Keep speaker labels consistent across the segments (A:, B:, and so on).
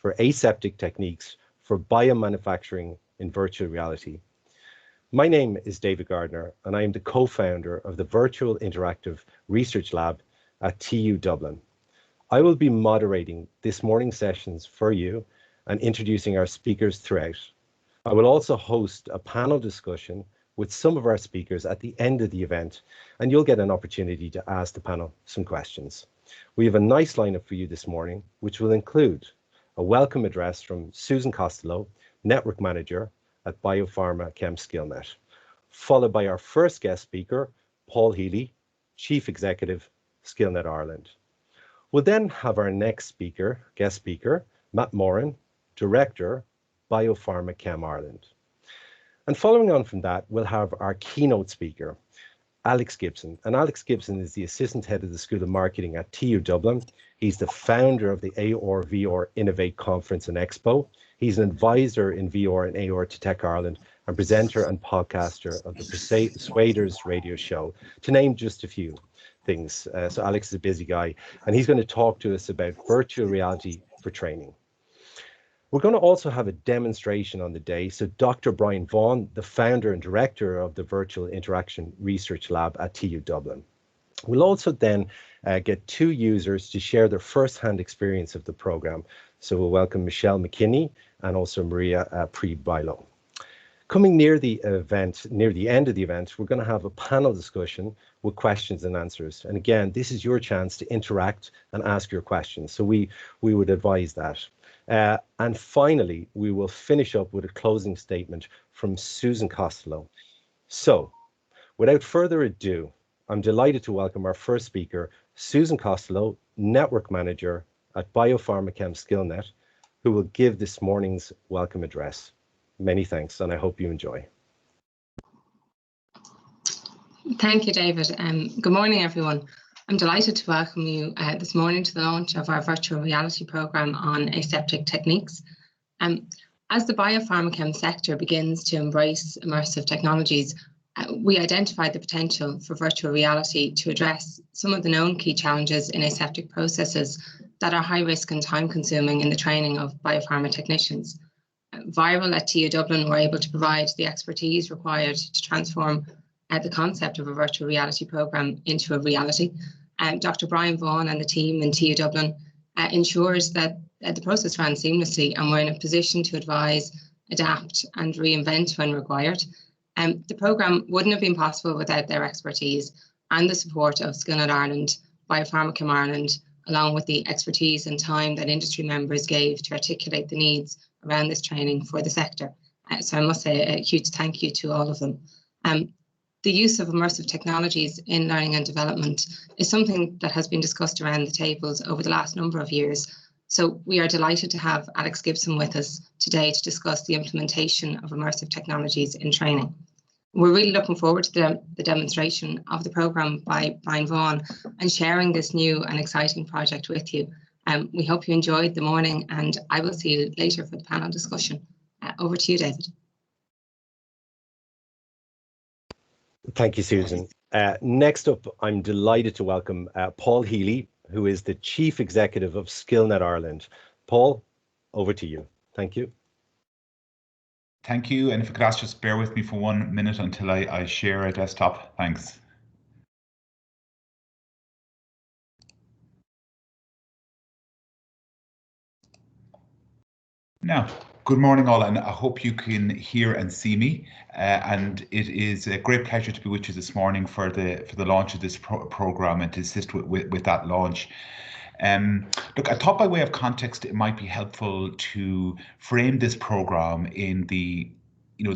A: for aseptic techniques for biomanufacturing in virtual reality. My name is David Gardiner, and I am the co-founder of the Virtual Interactive Research Lab at TU Dublin. I will be moderating this morning's sessions for you and introducing our speakers throughout. I will also host a panel discussion with some of our speakers at the end of the event, and you'll get an opportunity to ask the panel some questions. We have a nice lineup for you this morning, which will include a welcome address from Susan Costello, Network Manager at BioPharmaChem Skillnet, followed by our first guest speaker, Paul Healy, Chief Executive, Skillnet Ireland. We'll then have our next guest speaker, Matt Moran, Director, BioPharmaChem Ireland. And following on from that, we'll have our keynote speaker, Alex Gibson. And Alex Gibson is the Assistant Head of the School of Marketing at TU Dublin. He's the founder of the ARVR Innovate Conference and Expo. He's an advisor in VR and AR to Tech Ireland and presenter and podcaster of the Persuaders radio show, to name just a few things. So Alex is a busy guy, and he's going to talk to us about virtual reality for training. We're going to also have a demonstration on the day. So Dr. Brian Vaughan, the founder and director of the Virtual Interaction Research Lab at TU Dublin. We'll also then get two users to share their first-hand experience of the program. So we'll welcome Michelle McKinney and also Maria Przybylo. Coming near the end of the event, we're going to have a panel discussion with questions and answers. And again, this is your chance to interact and ask your questions. So we would advise that. And finally, we will finish up with a closing statement from Susan Costello. So without further ado, I'm delighted to welcome our first speaker, Susan Costello, Network Manager at BioPharmaChem Skillnet, who will give this morning's welcome address. Many thanks, and I hope you enjoy.
B: Thank you, David. Good morning, everyone. I'm delighted to welcome you this morning to the launch of our virtual reality programme on aseptic techniques. As the biopharmachem sector begins to embrace immersive technologies, we identified the potential for virtual reality to address some of the known key challenges in aseptic processes that are high risk and time consuming in the training of biopharma technicians. Viral at TU Dublin were able to provide the expertise required to transform the concept of a virtual reality programme into a reality. Dr. Brian Vaughan and the team in TU Dublin ensures that the process ran seamlessly and we're in a position to advise, adapt and reinvent when required. The programme wouldn't have been possible without their expertise and the support of Skillnet Ireland, BioPharmaChem Ireland, along with the expertise and time that industry members gave to articulate the needs around this training for the sector. So I must say a huge thank you to all of them. The use of immersive technologies in learning and development is something that has been discussed around the tables over the last number of years. So we are delighted to have Alex Gibson with us today to discuss the implementation of immersive technologies in training. We're really looking forward to the demonstration of the programme by Brian Vaughan and sharing this new and exciting project with you. We hope you enjoyed the morning, and I will see you later for the panel discussion. Over to you, David.
A: Thank you, Susan. Next up, I'm delighted to welcome Paul Healy, who is the Chief Executive of Skillnet Ireland. Paul, over to you. Thank you.
C: Thank you. And if you could ask, just bear with me for 1 minute until I share a desktop. Thanks. Now, good morning all, and I hope you can hear and see me. And it is a great pleasure to be with you this morning for the launch of this program and to assist with that launch. Look, I thought by way of context, it might be helpful to frame this program in the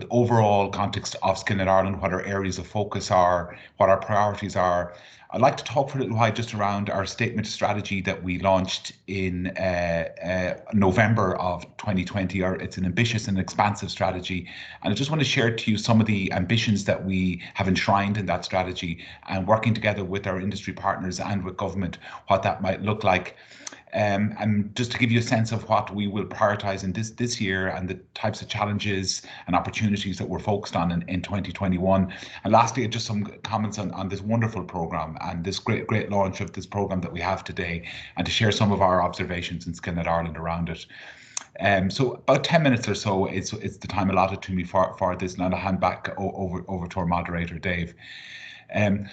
C: overall context of Skillnet Ireland, what our areas of focus are, what our priorities are. I'd like to talk for a little while just around our statement of strategy that we launched in November of 2020. It's an ambitious and expansive strategy, and I just want to share to you some of the ambitions that we have enshrined in that strategy, and working together with our industry partners and with government, what that might look like. And just to give you a sense of what we will prioritise in this year and the types of challenges and opportunities that we're focused on in 2021. And lastly, just some comments on this wonderful programme and this great launch of this programme that we have today, and to share some of our observations in Skillnet Ireland around it. So about 10 minutes or so, it's the time allotted to me for this, and I'll hand back over to our moderator, Dave.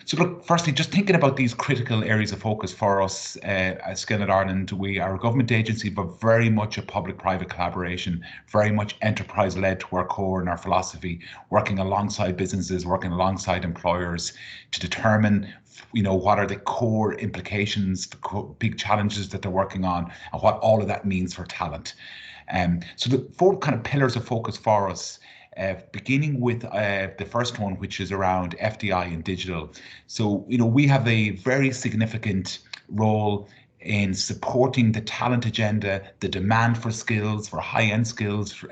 C: So look, firstly, just thinking about these critical areas of focus for us at Skillnet Ireland, we are a government agency, but very much a public-private collaboration, very much enterprise-led to our core and our philosophy, working alongside businesses, working alongside employers to determine, what are the core implications, the big challenges that they're working on, and what all of that means for talent. So the 4 kind of pillars of focus for us, beginning with the first one, which is around FDI and digital. So, we have a very significant role in supporting the talent agenda, the demand for skills, for high-end skills,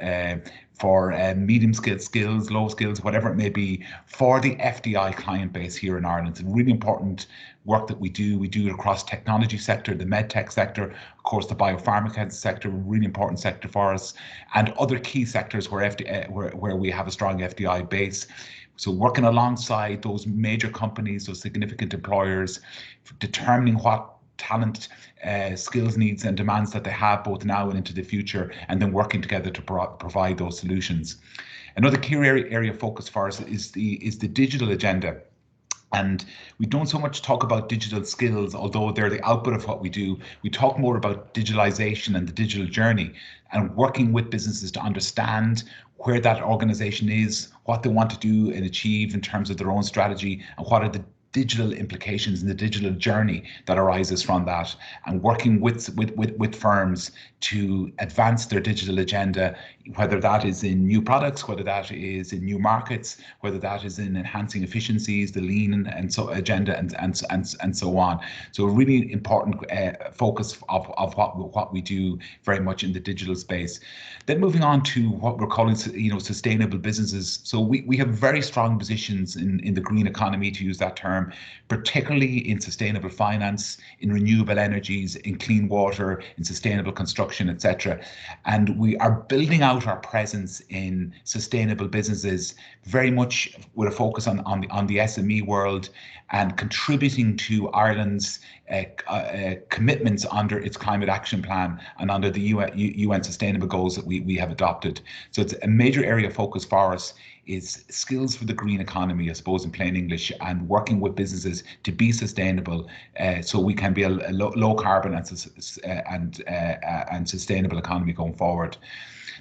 C: for medium-skilled skills, low skills, whatever it may be, for the FDI client base here in Ireland. It's really important work that we do. We do it across technology sector, the medtech sector, of course, the BioPharmaChem sector, really important sector for us, and other key sectors where we have a strong FDI base. So working alongside those major companies, those significant employers, determining what talent, skills needs and demands that they have both now and into the future, and then working together to provide those solutions. Another key area of focus for us is the digital agenda. And we don't so much talk about digital skills, although they're the output of what we do. We talk more about digitalization and the digital journey, and working with businesses to understand where that organization is, what they want to do and achieve in terms of their own strategy, and what are the digital implications and the digital journey that arises from that, and working with firms to advance their digital agenda, whether that is in new products, whether that is in new markets, whether that is in enhancing efficiencies, the lean and so agenda and so on. So a really important focus of what we do very much in the digital space. Then moving on to what we're calling, sustainable businesses. So we have very strong positions in the green economy, to use that term, particularly in sustainable finance, in renewable energies, in clean water, in sustainable construction, etc. And we are building out our presence in sustainable businesses, very much with a focus on the SME world, and contributing to Ireland's commitments under its climate action plan and under the UN sustainable goals that we have adopted. So it's a major area of focus for us, is skills for the green economy, I suppose, in plain English, and working with businesses to be sustainable, so we can be a low carbon and sustainable economy going forward.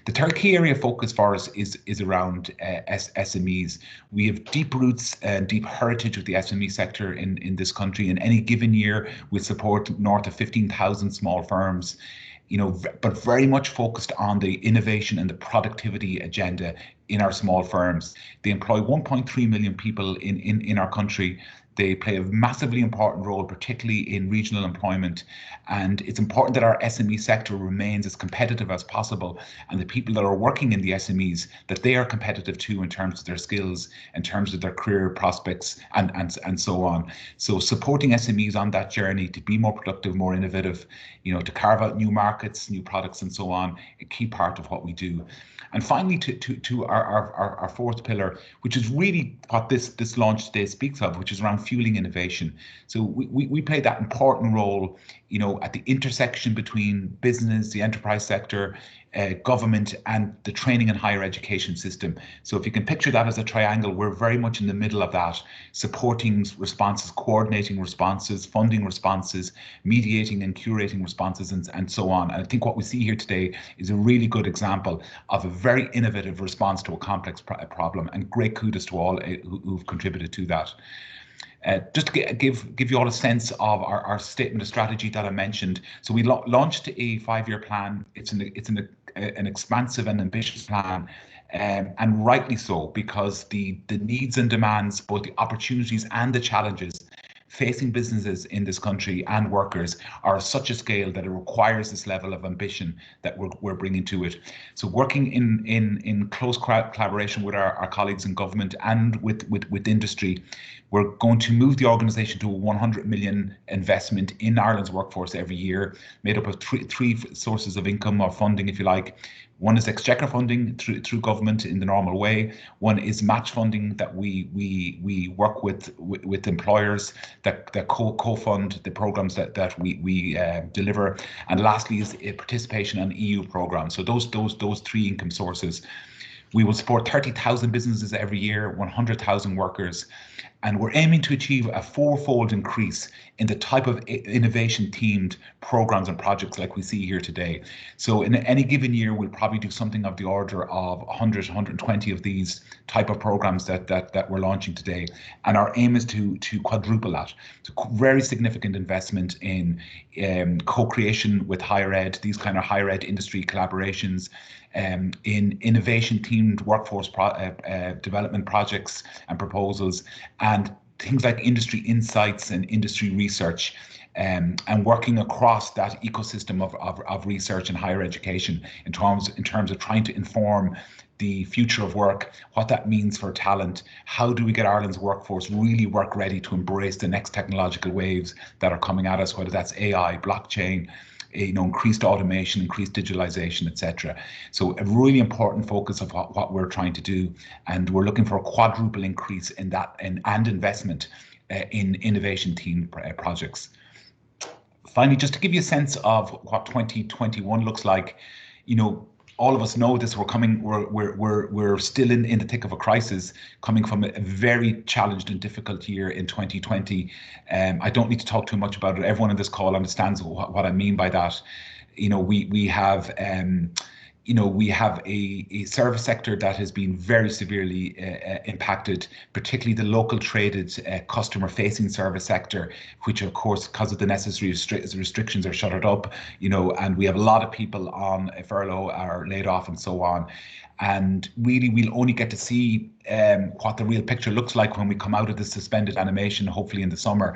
C: The third key area of focus for us is around SMEs. We have deep roots and deep heritage of the SME sector in this country. In any given year, we support north of 15,000 small firms, but very much focused on the innovation and the productivity agenda in our small firms. They employ 1.3 million people in our country. They play a massively important role, particularly in regional employment. And it's important that our SME sector remains as competitive as possible, and the people that are working in the SMEs, that they are competitive too in terms of their skills, in terms of their career prospects, and so on. So supporting SMEs on that journey to be more productive, more innovative, to carve out new markets, new products, and so on, a key part of what we do. And finally, to our fourth pillar, which is really what this launch today speaks of, which is around fueling innovation. So we play that important role, at the intersection between business, the enterprise sector, government, and the training and higher education system. So if you can picture that as a triangle, we're very much in the middle of that, supporting responses, coordinating responses, funding responses, mediating and curating responses, and so on. And I think what we see here today is a really good example of a very innovative response to a complex problem, and great kudos to all who've contributed to that. Just to give you all a sense of our statement of strategy that I mentioned. So we launched a 5-year plan. It's an expansive and ambitious plan, and rightly so, because the needs and demands, both the opportunities and the challenges facing businesses in this country and workers are of such a scale that it requires this level of ambition that we're bringing to it. So working in close collaboration with our colleagues in government and with industry, We're going to move the organisation to a 100 million investment in Ireland's workforce every year, made up of three sources of income or funding, if you like. One is exchequer funding through government in the normal way. One is match funding that we work with employers that co-fund the programs that we deliver. And lastly is a participation in EU programs. So those three income sources. We will support 30,000 businesses every year, 100,000 workers, and we're aiming to achieve a fourfold increase in the type of innovation-themed programs and projects like we see here today. So in any given year, we'll probably do something of the order of 100, 120 of these type of programs that we're launching today. And our aim is to quadruple that. So very significant investment in co-creation with higher ed, these kind of higher ed industry collaborations, in innovation-themed workforce development projects and proposals, and things like industry insights and industry research, and working across that ecosystem of research and higher education in terms of trying to inform the future of work, what that means for talent, how do we get Ireland's workforce really work ready to embrace the next technological waves that are coming at us, whether that's AI, blockchain, increased automation, increased digitalization, etc. So a really important focus of what we're trying to do, and we're looking for a quadruple increase in that and investment in innovation-themed projects. Finally, just to give you a sense of what 2021 looks like, all of us know this. We're still in the thick of a crisis, coming from a very challenged and difficult year in 2020. I don't need to talk too much about it. Everyone on this call understands what I mean by that. We have a service sector that has been very severely impacted, particularly the local traded customer facing service sector, which of course, because of the necessary restrictions, are shuttered up, and we have a lot of people on furlough, are laid off and so on. And really, we'll only get to see what the real picture looks like when we come out of this suspended animation, hopefully in the summer.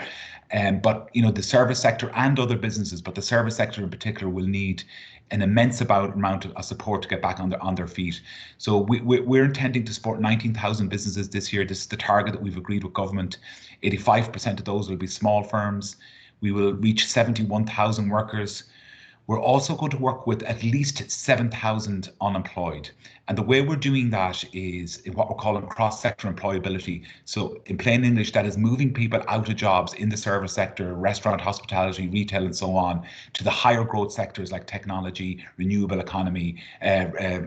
C: But the service sector and other businesses, but the service sector in particular, will need an immense amount of support to get back on their feet. So we're intending to support 19,000 businesses this year. This is the target that we've agreed with government. 85% of those will be small firms. We will reach 71,000 workers. We're also going to work with at least 7,000 unemployed. And the way we're doing that is in what we're calling cross-sector employability. So in plain English, that is moving people out of jobs in the service sector, restaurant, hospitality, retail, and so on, to the higher growth sectors like technology, renewable economy,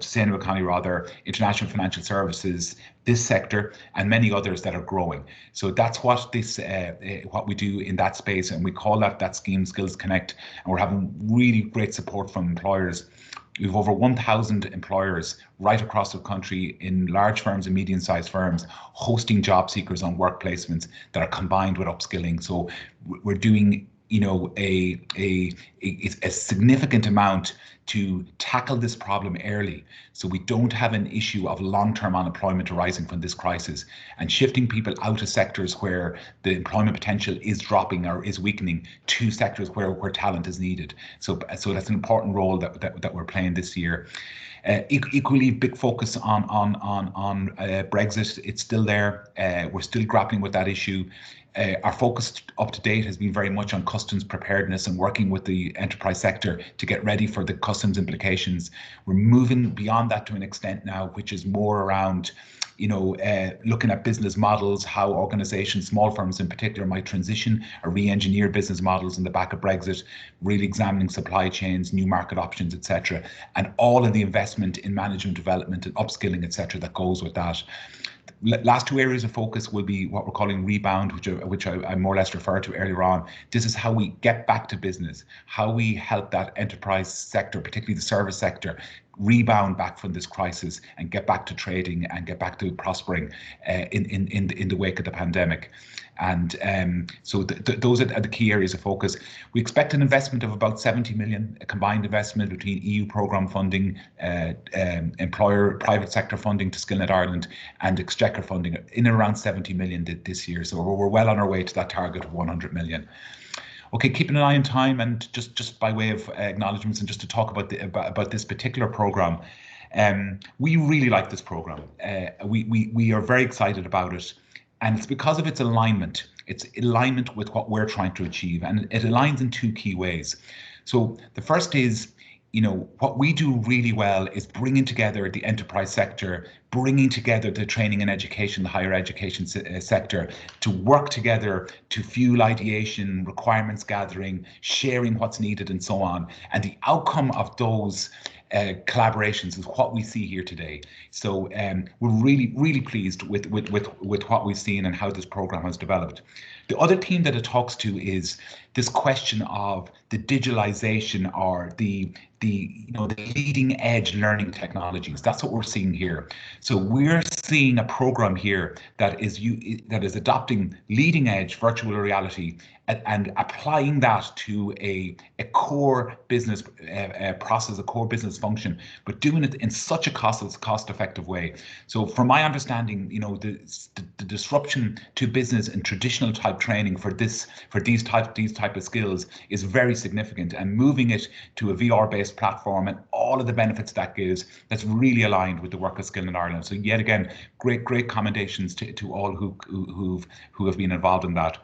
C: sustainable economy rather, international financial services, this sector, and many others that are growing. So that's what what we do in that space, and we call that scheme Skills Connect, and we're having really great support from employers. We've over 1,000 employers right across the country in large firms and medium-sized firms hosting job seekers on work placements that are combined with upskilling. So we're doing a significant amount to tackle this problem early, so we don't have an issue of long-term unemployment arising from this crisis, and shifting people out of sectors where the employment potential is dropping or is weakening to sectors where talent is needed. So that's an important role that we're playing this year. Equally big focus on Brexit. It's still there. We're still grappling with that issue. Our focus up to date has been very much on customs preparedness and working with the enterprise sector to get ready for the customs implications. We're moving beyond that to an extent now, which is more around looking at business models, how organizations, small firms in particular, might transition or re-engineer business models in the back of Brexit, really examining supply chains, new market options, etc., and all of the investment in management development and upskilling, etc., that goes with that. Last two areas of focus will be what we're calling rebound, which I more or less referred to earlier on. This is how we get back to business, how we help that enterprise sector, particularly the service sector, rebound back from this crisis and get back to trading and get back to prospering in the wake of the pandemic. And so those are the key areas of focus. We expect an investment of about 70 million, a combined investment between EU programme funding, employer private sector funding to Skillnet Ireland, and exchequer funding in around 70 million this year. So we're well on our way to that target of 100 million. Okay, keeping an eye on time, and just by way of acknowledgements, and just to talk about this particular programme, we really like this programme. We are very excited about it. And it's because of its alignment. It's alignment with what we're trying to achieve, and it aligns in two key ways. So the first is, what we do really well is bringing together the enterprise sector, bringing together the training and education, the higher education sector, to work together to fuel ideation, requirements gathering, sharing what's needed, and so on. And the outcome of those collaborations is what we see here today. So we're really pleased with what we've seen and how this program has developed. The other theme that it talks to is this question of the digitalization, or the leading edge learning technologies. That's what we're seeing here. So we're seeing a program here that is adopting leading edge virtual reality and applying that to a core business process, a core business function, but doing it in such a cost-effective way. So from my understanding, the disruption to business and traditional type training for these type of skills is very significant, and moving it to a VR-based platform and all of the benefits that gives, that's really aligned with the work of Skillnet Ireland. So yet again, great commendations to all who have been involved in that.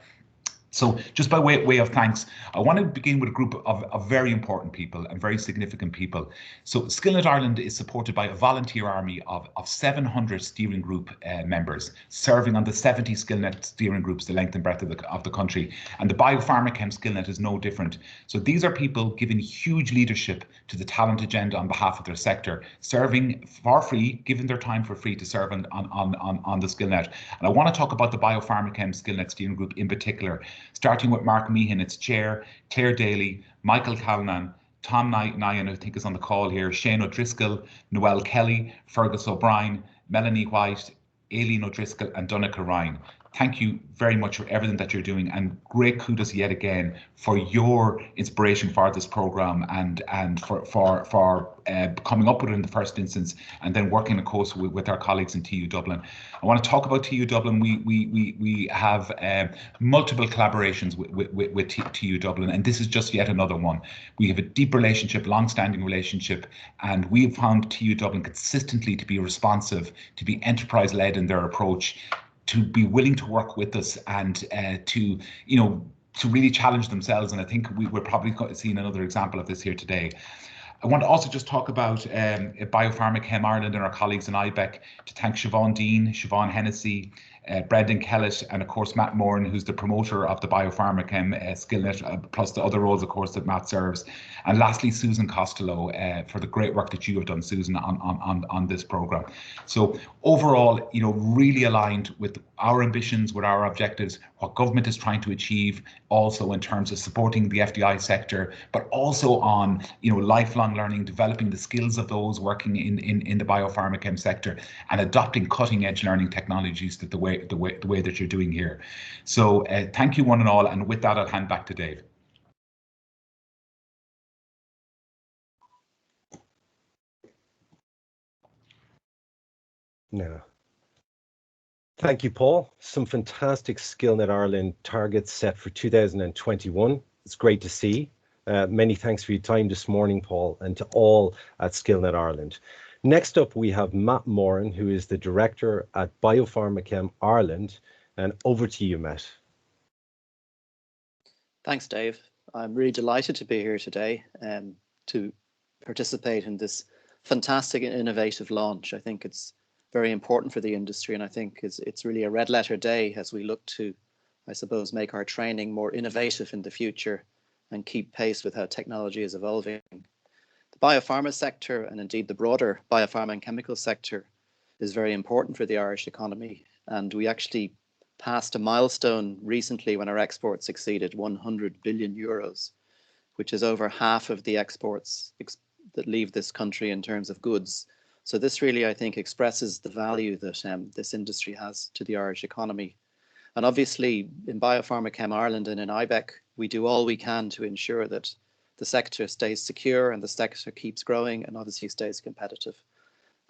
C: So just by way of thanks, I want to begin with a group of very important people and very significant people. So Skillnet Ireland is supported by a volunteer army of 700 steering group members, serving on the 70 Skillnet steering groups the length and breadth of the country. And the BioPharmaChem Skillnet is no different. So these are people giving huge leadership to the talent agenda on behalf of their sector, serving for free, giving their time for free to serve on the Skillnet. And I want to talk about the BioPharmaChem Skillnet steering group in particular, starting with Mark Meehan, its chair, Claire Daly, Michael Callanan, Tom Nyan, I think is on the call here, Shane O'Driscoll, Noel Kelly, Fergus O'Brien, Melanie White, Aileen O'Driscoll, and Donica Ryan. Thank you very much for everything that you're doing, and great kudos yet again for your inspiration for this program and for coming up with it in the first instance, and then working of course with our colleagues in TU Dublin. I want to talk about TU Dublin. We have multiple collaborations with TU Dublin, and this is just yet another one. We have a deep relationship, long-standing relationship, and we've found TU Dublin consistently to be responsive, to be enterprise-led in their approach, to be willing to work with us, and to really challenge themselves. And I think we're probably seeing another example of this here today. I want to also just talk about BioPharmaChem Ireland and our colleagues in IBEC, to thank Siobhan Dean, Siobhan Hennessy, Brendan Kellett, and of course Matt Moran, who's the promoter of the BioPharmaChem Skillnet, plus the other roles of course that Matt serves. And lastly, Susan Costello, for the great work that you have done, Susan, on this program. So overall, really aligned with our ambitions, with our objectives, what government is trying to achieve, also in terms of supporting the FDI sector, but also on lifelong learning, developing the skills of those working in the BioPharmaChem sector, and adopting cutting edge learning technologies that the way that you're doing here. So thank you one and all, and with that I'll hand back to Dave.
A: No. Thank you, Paul. Some fantastic Skillnet Ireland targets set for 2021. It's great to see. Many thanks for your time this morning, Paul, and to all at Skillnet Ireland. Next up, we have Matt Moran, who is the director at BioPharmaChem Ireland. And over to you, Matt.
D: Thanks, Dave. I'm really delighted to be here today to participate in this fantastic and innovative launch. I think it's very important for the industry, and I think it's really a red letter day as we look to, I suppose, make our training more innovative in the future and keep pace with how technology is evolving. The biopharma sector, and indeed the broader biopharma and chemical sector, is very important for the Irish economy, and we actually passed a milestone recently when our exports exceeded 100 billion euros, which is over half of the exports that leave this country in terms of goods. So this really, I think, expresses the value that this industry has to the Irish economy. And obviously, in BioPharmaChem Ireland and in IBEC, we do all we can to ensure that the sector stays secure and the sector keeps growing and obviously stays competitive.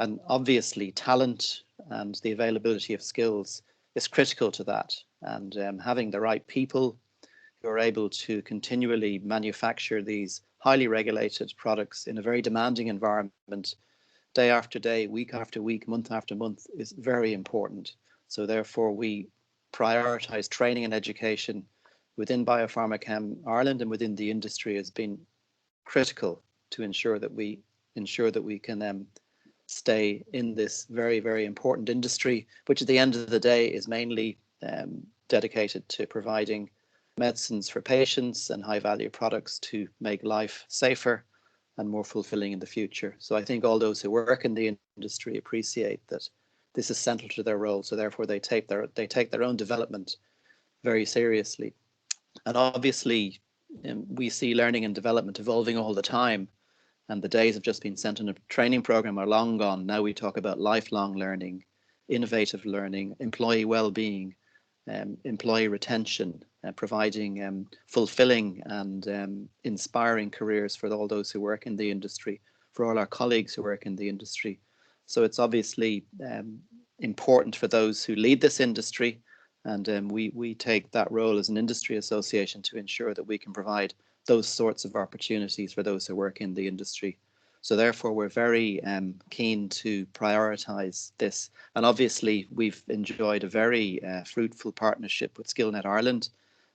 D: And obviously, talent and the availability of skills is critical to that. And having the right people who are able to continually manufacture these highly regulated products in a very demanding environment, day after day, week after week, month after month, is very important. So therefore, we prioritise training and education within BioPharmaChem Ireland and within the industry has been critical to ensure that we can stay in this very, very important industry, which at the end of the day is mainly dedicated to providing medicines for patients and high value products to make life safer and more fulfilling in the future. So I think all those who work in the industry appreciate that this is central to their role. So therefore they take their own development very seriously. And obviously we see learning and development evolving all the time. And the days of just being sent on a training program are long gone. Now we talk about lifelong learning, innovative learning, employee well-being, employee retention, providing fulfilling and inspiring careers for all those who work in the industry, for all our colleagues who work in the industry. So it's obviously important for those who lead this industry, and we take that role as an industry association to ensure that we can provide those sorts of opportunities for those who work in the industry. So therefore, we're very keen to prioritise this. And obviously, we've enjoyed a very fruitful partnership with Skillnet Ireland.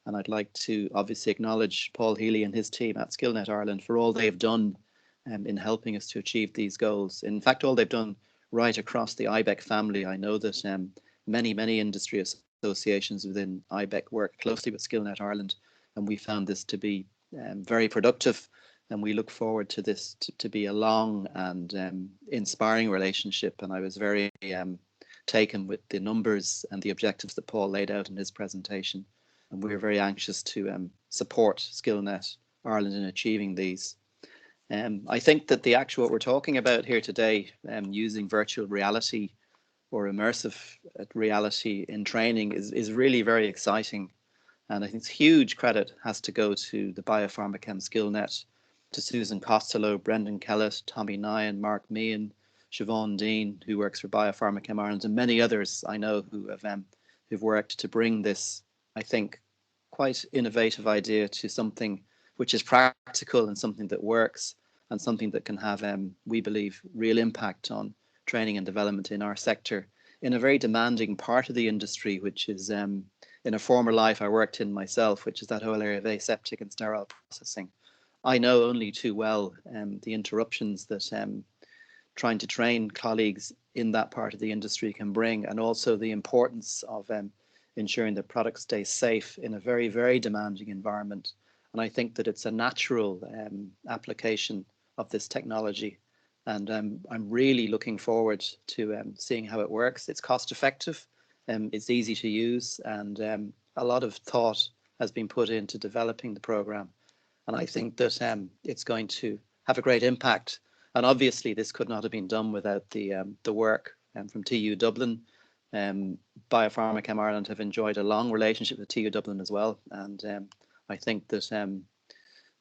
D: And I'd like to obviously acknowledge Paul Healy and his team at Skillnet Ireland for all they've done in helping us to achieve these goals. In fact, all they've done right across the IBEC family. I know that many industry associations within IBEC work closely with Skillnet Ireland, and we found this to be very productive, and we look forward to this to be a long and inspiring relationship. And I was very taken with the numbers and the objectives that Paul laid out in his presentation, and we're very anxious to support Skillnet Ireland in achieving these. I think that what we're talking about here today, using virtual reality or immersive reality in training is really very exciting. And I think huge credit has to go to the BioPharmaChem Skillnet, to Susan Costello, Brendan Kellett, Tommy Nyan, Mark Meehan, Siobhan Dean, who works for BioPharmaChem Ireland, and many others I know who've worked to bring this, I think, quite innovative idea to something which is practical and something that works and something that can have, we believe, real impact on training and development in our sector in a very demanding part of the industry, which is in a former life I worked in myself, which is that whole area of aseptic and sterile processing. I know only too well the interruptions that trying to train colleagues in that part of the industry can bring, and also the importance of ensuring that products stay safe in a very, very demanding environment. And I think that it's a natural application of this technology. And I'm really looking forward to seeing how it works. It's cost effective, it's easy to use, and a lot of thought has been put into developing the program. And I think that it's going to have a great impact. And obviously this could not have been done without the work from TU Dublin. BioPharmaChem Ireland have enjoyed a long relationship with TU Dublin as well. And I think that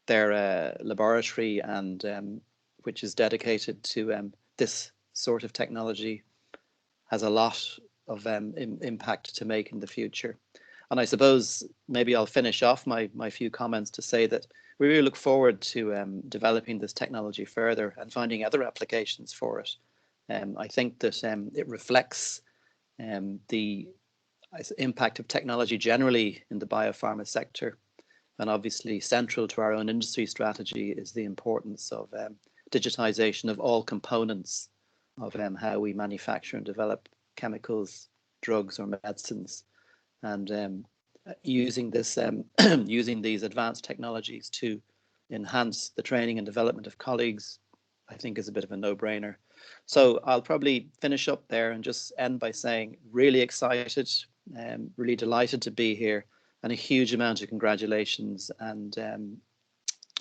D: their laboratory and which is dedicated to this sort of technology has a lot of impact to make in the future. And I suppose maybe I'll finish off my few comments to say that we really look forward to developing this technology further and finding other applications for it. I think that it reflects the impact of technology generally in the biopharma sector. And obviously central to our own industry strategy is the importance of digitization of all components of how we manufacture and develop chemicals, drugs or medicines. And using this, using these advanced technologies to enhance the training and development of colleagues, I think is a bit of a no-brainer. So I'll probably finish up there and just end by saying really excited, really delighted to be here, and a huge amount of congratulations and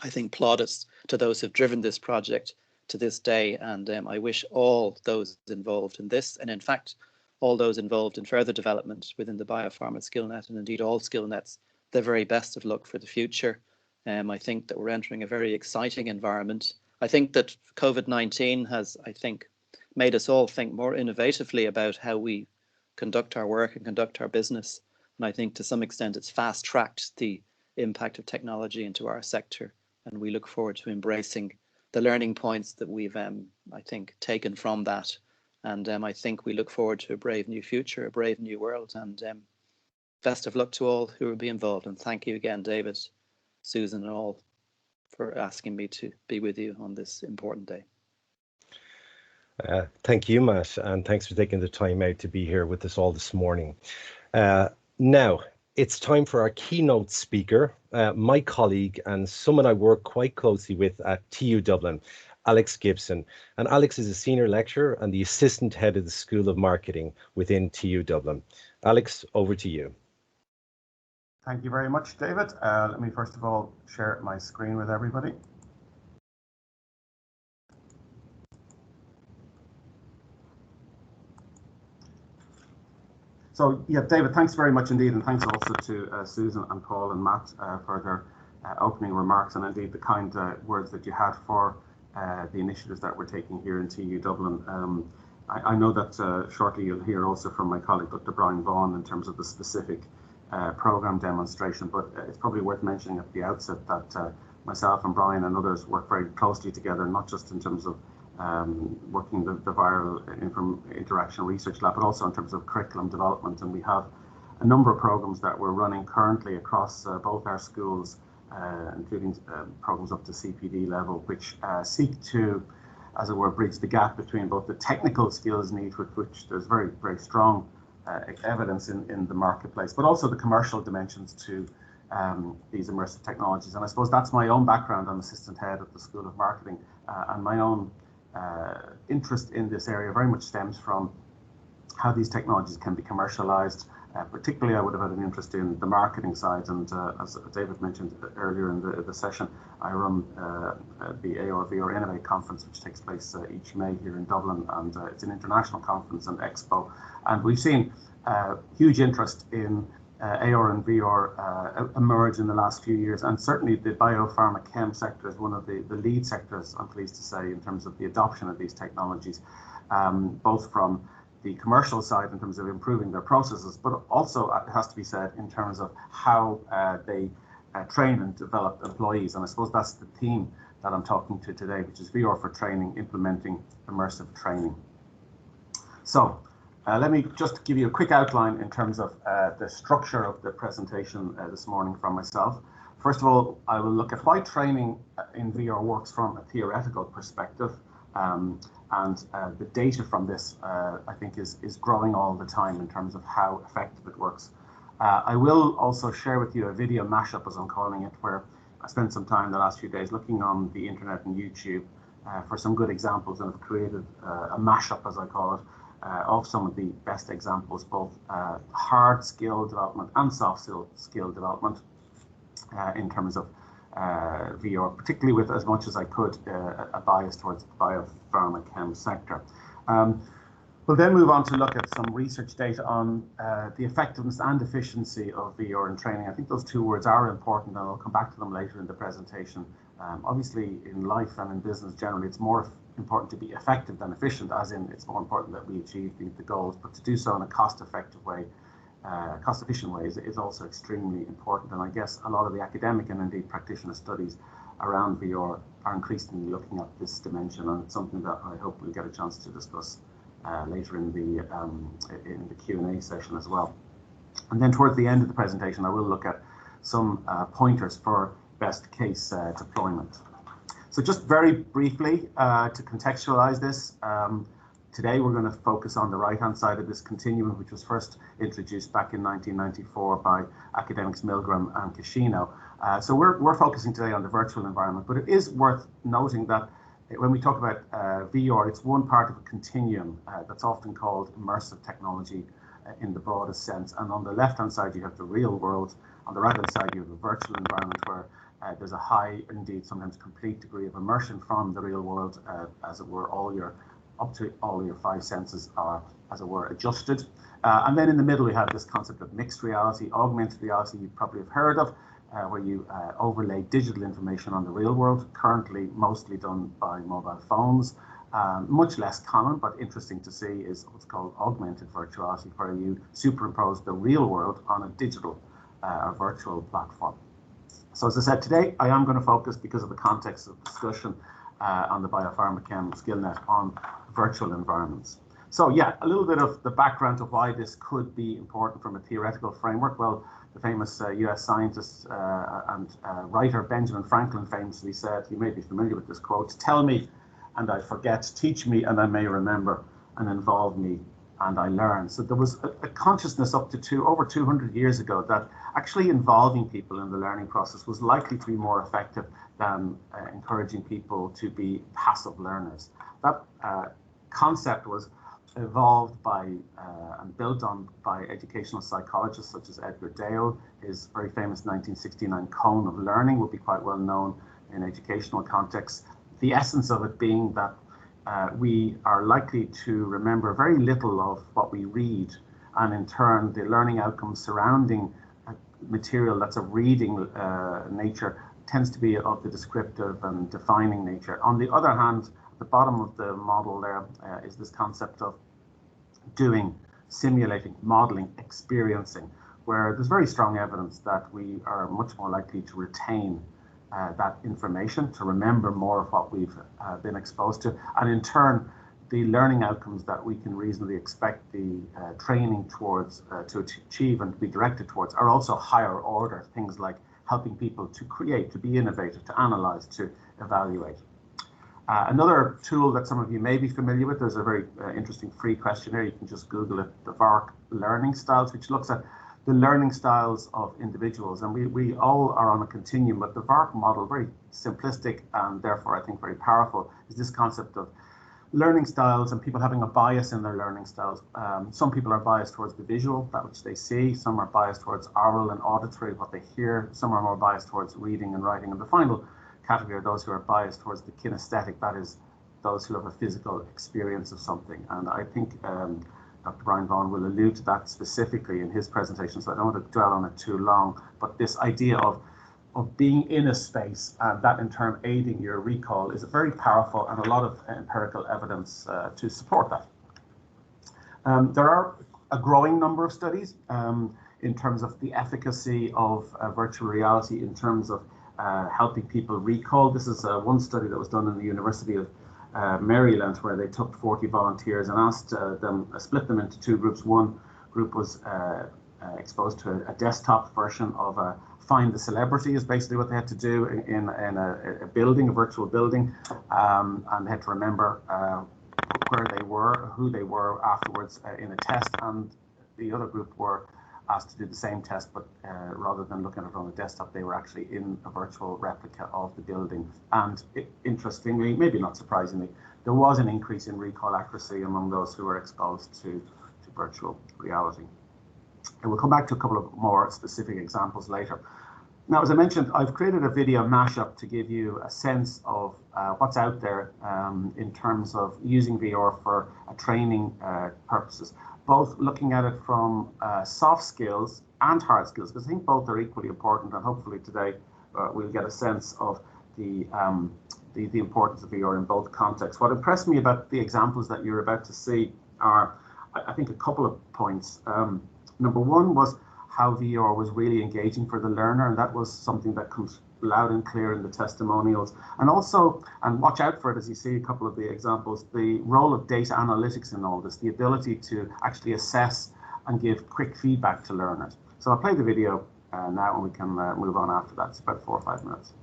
D: I think plaudits to those who've driven this project to this day. And I wish all those involved in this, and in fact, all those involved in further development within the BioPharma Skillnet, and indeed all Skillnets, the very best of luck for the future. I think that we're entering a very exciting environment. I think that COVID-19 has, I think, made us all think more innovatively about how we conduct our work and conduct our business. And I think to some extent it's fast-tracked the impact of technology into our sector. And we look forward to embracing the learning points that we've, I think, taken from that. And I think we look forward to a brave new future, a brave new world. And best of luck to all who will be involved, and thank you again, David, Susan, and all for asking me to be with you on this important day.
A: Thank you, Matt, and thanks for taking the time out to be here with us all this morning. Now, it's time for our keynote speaker, my colleague and someone I work quite closely with at TU Dublin, Alex Gibson. And Alex is a senior lecturer and the assistant head of the School of Marketing within TU Dublin. Alex, over to you.
E: Thank you very much, David. Let me first of all share my screen with everybody. So yeah, David, thanks very much indeed, and thanks also to Susan and Paul and Matt for their opening remarks, and indeed the kind words that you had for the initiatives that we're taking here in TU Dublin. I know that shortly you'll hear also from my colleague Dr. Brian Vaughan in terms of the specific program demonstration, but it's probably worth mentioning at the outset that myself and Brian and others work very closely together, not just in terms of working the viral interaction research lab, but also in terms of curriculum development. And we have a number of programs that we're running currently across both our schools, including programs up to CPD level, which seek to, as it were, bridge the gap between both the technical skills need, which there's very, very strong evidence in the marketplace, but also the commercial dimensions to these immersive technologies. And I suppose that's my own background. I'm assistant head at the School of Marketing, and my own interest in this area very much stems from how these technologies can be commercialized. Particularly, I would have had an interest in the marketing side, and as David mentioned earlier in the session, I run the ARVR Innovate conference, which takes place each May here in Dublin, and it's an international conference and expo, and we've seen huge interest in AR and VR emerge in the last few years, and certainly the BioPharmaChem sector is one of the lead sectors, I'm pleased to say, in terms of the adoption of these technologies, both from the commercial side in terms of improving their processes, but also, it has to be said, in terms of how they train and develop employees. And I suppose that's the theme that I'm talking to today, which is VR for training, implementing immersive training. So let me just give you a quick outline in terms of the structure of the presentation this morning from myself. First of all, I will look at why training in VR works from a theoretical perspective. And the data from this, I think, is growing all the time in terms of how effective it works. I will also share with you a video mashup, as I'm calling it, where I spent some time the last few days looking on the internet and YouTube for some good examples, and have created a mashup, as I call it, of some of the best examples, both hard skill development and soft skill development in terms of VR, particularly with, as much as I could, a bias towards the BioPharmaChem sector. We'll then move on to look at some research data on the effectiveness and efficiency of VR in training. I think those two words are important, and I'll come back to them later in the presentation. Obviously, in life and in business generally, it's more important to be effective than efficient, as in it's more important that we achieve the goals, but to do so in a cost-effective way, cost-efficient way is also extremely important. And I guess a lot of the academic and indeed practitioner studies around VR are increasingly looking at this dimension, and it's something that I hope we'll get a chance to discuss later in the Q&A session as well. And then towards the end of the presentation, I will look at some pointers for best case deployment. So just very briefly to contextualize this, today we're going to focus on the right-hand side of this continuum, which was first introduced back in 1994 by academics Milgram and Kishino. So we're focusing today on the virtual environment, but it is worth noting that when we talk about VR, it's one part of a continuum that's often called immersive technology in the broadest sense. And on the left-hand side, you have the real world. On the right-hand side, you have a virtual environment where there's a high, indeed sometimes complete degree of immersion from the real world, as it were, up to all your five senses are, as it were, adjusted. And then in the middle, we have this concept of mixed reality, augmented reality, you probably have heard of, where you overlay digital information on the real world, currently mostly done by mobile phones. Much less common, but interesting to see, is what's called augmented virtuality, where you superimpose the real world on a digital or virtual platform. So as I said, today I am going to focus, because of the context of discussion on the BioPharmaChem Skillnet, on virtual environments. So yeah, a little bit of the background to why this could be important from a theoretical framework. Well, the famous US scientist and writer Benjamin Franklin famously said, you may be familiar with this quote, "Tell me and I forget, teach me and I may remember, and involve me and I learn." So there was a consciousness up to over 200 years ago that actually involving people in the learning process was likely to be more effective than encouraging people to be passive learners. That concept was evolved by and built on by educational psychologists such as Edgar Dale. His very famous 1969 cone of learning would be quite well known in educational contexts. The essence of it being that we are likely to remember very little of what we read, and in turn the learning outcomes surrounding material that's of reading nature tends to be of the descriptive and defining nature. On the other hand, at the bottom of the model there is this concept of doing, simulating, modeling, experiencing, where there's very strong evidence that we are much more likely to retain that information, to remember more of what we've been exposed to, and in turn the learning outcomes that we can reasonably expect the training towards to achieve and to be directed towards are also higher order, things like helping people to create, to be innovative, to analyze, to evaluate. Another tool that some of you may be familiar with, there's a very interesting free questionnaire, you can just Google it, the VARC Learning Styles, which looks at the learning styles of individuals. And we all are on a continuum, but the VARC model, very simplistic and therefore I think very powerful, is this concept of learning styles and people having a bias in their learning styles. Some people are biased towards the visual, that which they see. Some are biased towards oral and auditory, what they hear. Some are more biased towards reading and writing. And the final category are those who are biased towards the kinesthetic, that is, those who have a physical experience of something. And I think Dr. Brian Vaughan will allude to that specifically in his presentation, so I don't want to dwell on it too long. But this idea of being in a space and that in turn aiding your recall is very powerful, and a lot of empirical evidence to support that. There are a growing number of studies in terms of the efficacy of virtual reality in terms of helping people recall. This is one study that was done in the University of Maryland, where they took 40 volunteers and asked them, split them into two groups. One group was exposed to a desktop version of Find the Celebrity, is basically what they had to do in a building, a virtual building, and they had to remember where they were, who they were afterwards in a test. And the other group were asked to do the same test, but rather than looking at it on a desktop, they were actually in a virtual replica of the building. And interestingly, maybe not surprisingly, there was an increase in recall accuracy among those who were exposed to virtual reality. And we'll come back to a couple of more specific examples later. Now, as I mentioned, I've created a video mashup to give you a sense of what's out there in terms of using VR for training purposes, both looking at it from soft skills and hard skills, because I think both are equally important, and hopefully today we'll get a sense of the importance of VR in both contexts. What impressed me about the examples that you're about to see are, I think, a couple of points. Number one was how VR was really engaging for the learner, and that was something that comes loud and clear in the testimonials. And also, and watch out for it as you see a couple of the examples, the role of data analytics in all this, the ability to actually assess and give quick feedback to learners. So I'll play the video now, and we can move on after that. It's about 4 or 5 minutes.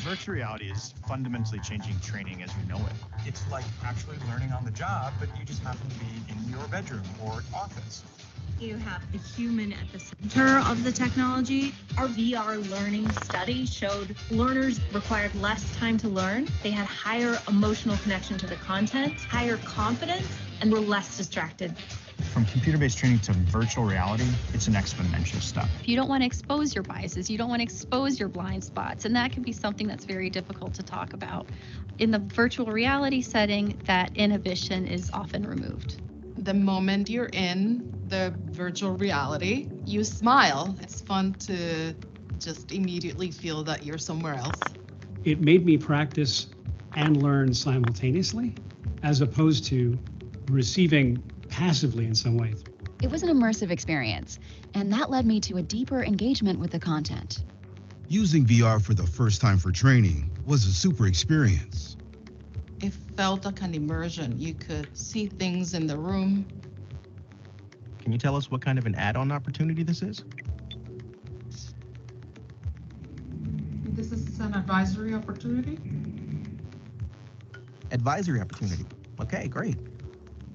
F: virtual reality is fundamentally changing training as we know it.
G: It's like actually learning on the job, but you just happen to be in your bedroom or office.
H: You have the human at the center of the technology. Our VR learning study showed learners required less time to learn. They had higher emotional connection to the content, higher confidence, and were less distracted.
F: From computer-based training to virtual reality, it's an exponential step.
I: You don't want to expose your biases, you don't want to expose your blind spots, and that can be something that's very difficult to talk about. In the virtual reality setting, that inhibition is often removed.
J: The moment you're in the virtual reality, you smile. It's fun to just immediately feel that you're somewhere else.
K: It made me practice and learn simultaneously, as opposed to receiving passively in some ways.
L: It was an immersive experience, and that led me to a deeper engagement with the content.
M: Using VR for the first time for training was a super experience.
J: It felt like an immersion. You could see things in the room.
N: Can you tell us what kind of an add-on opportunity this is?
J: This is an advisory opportunity.
N: Advisory opportunity. Okay, great.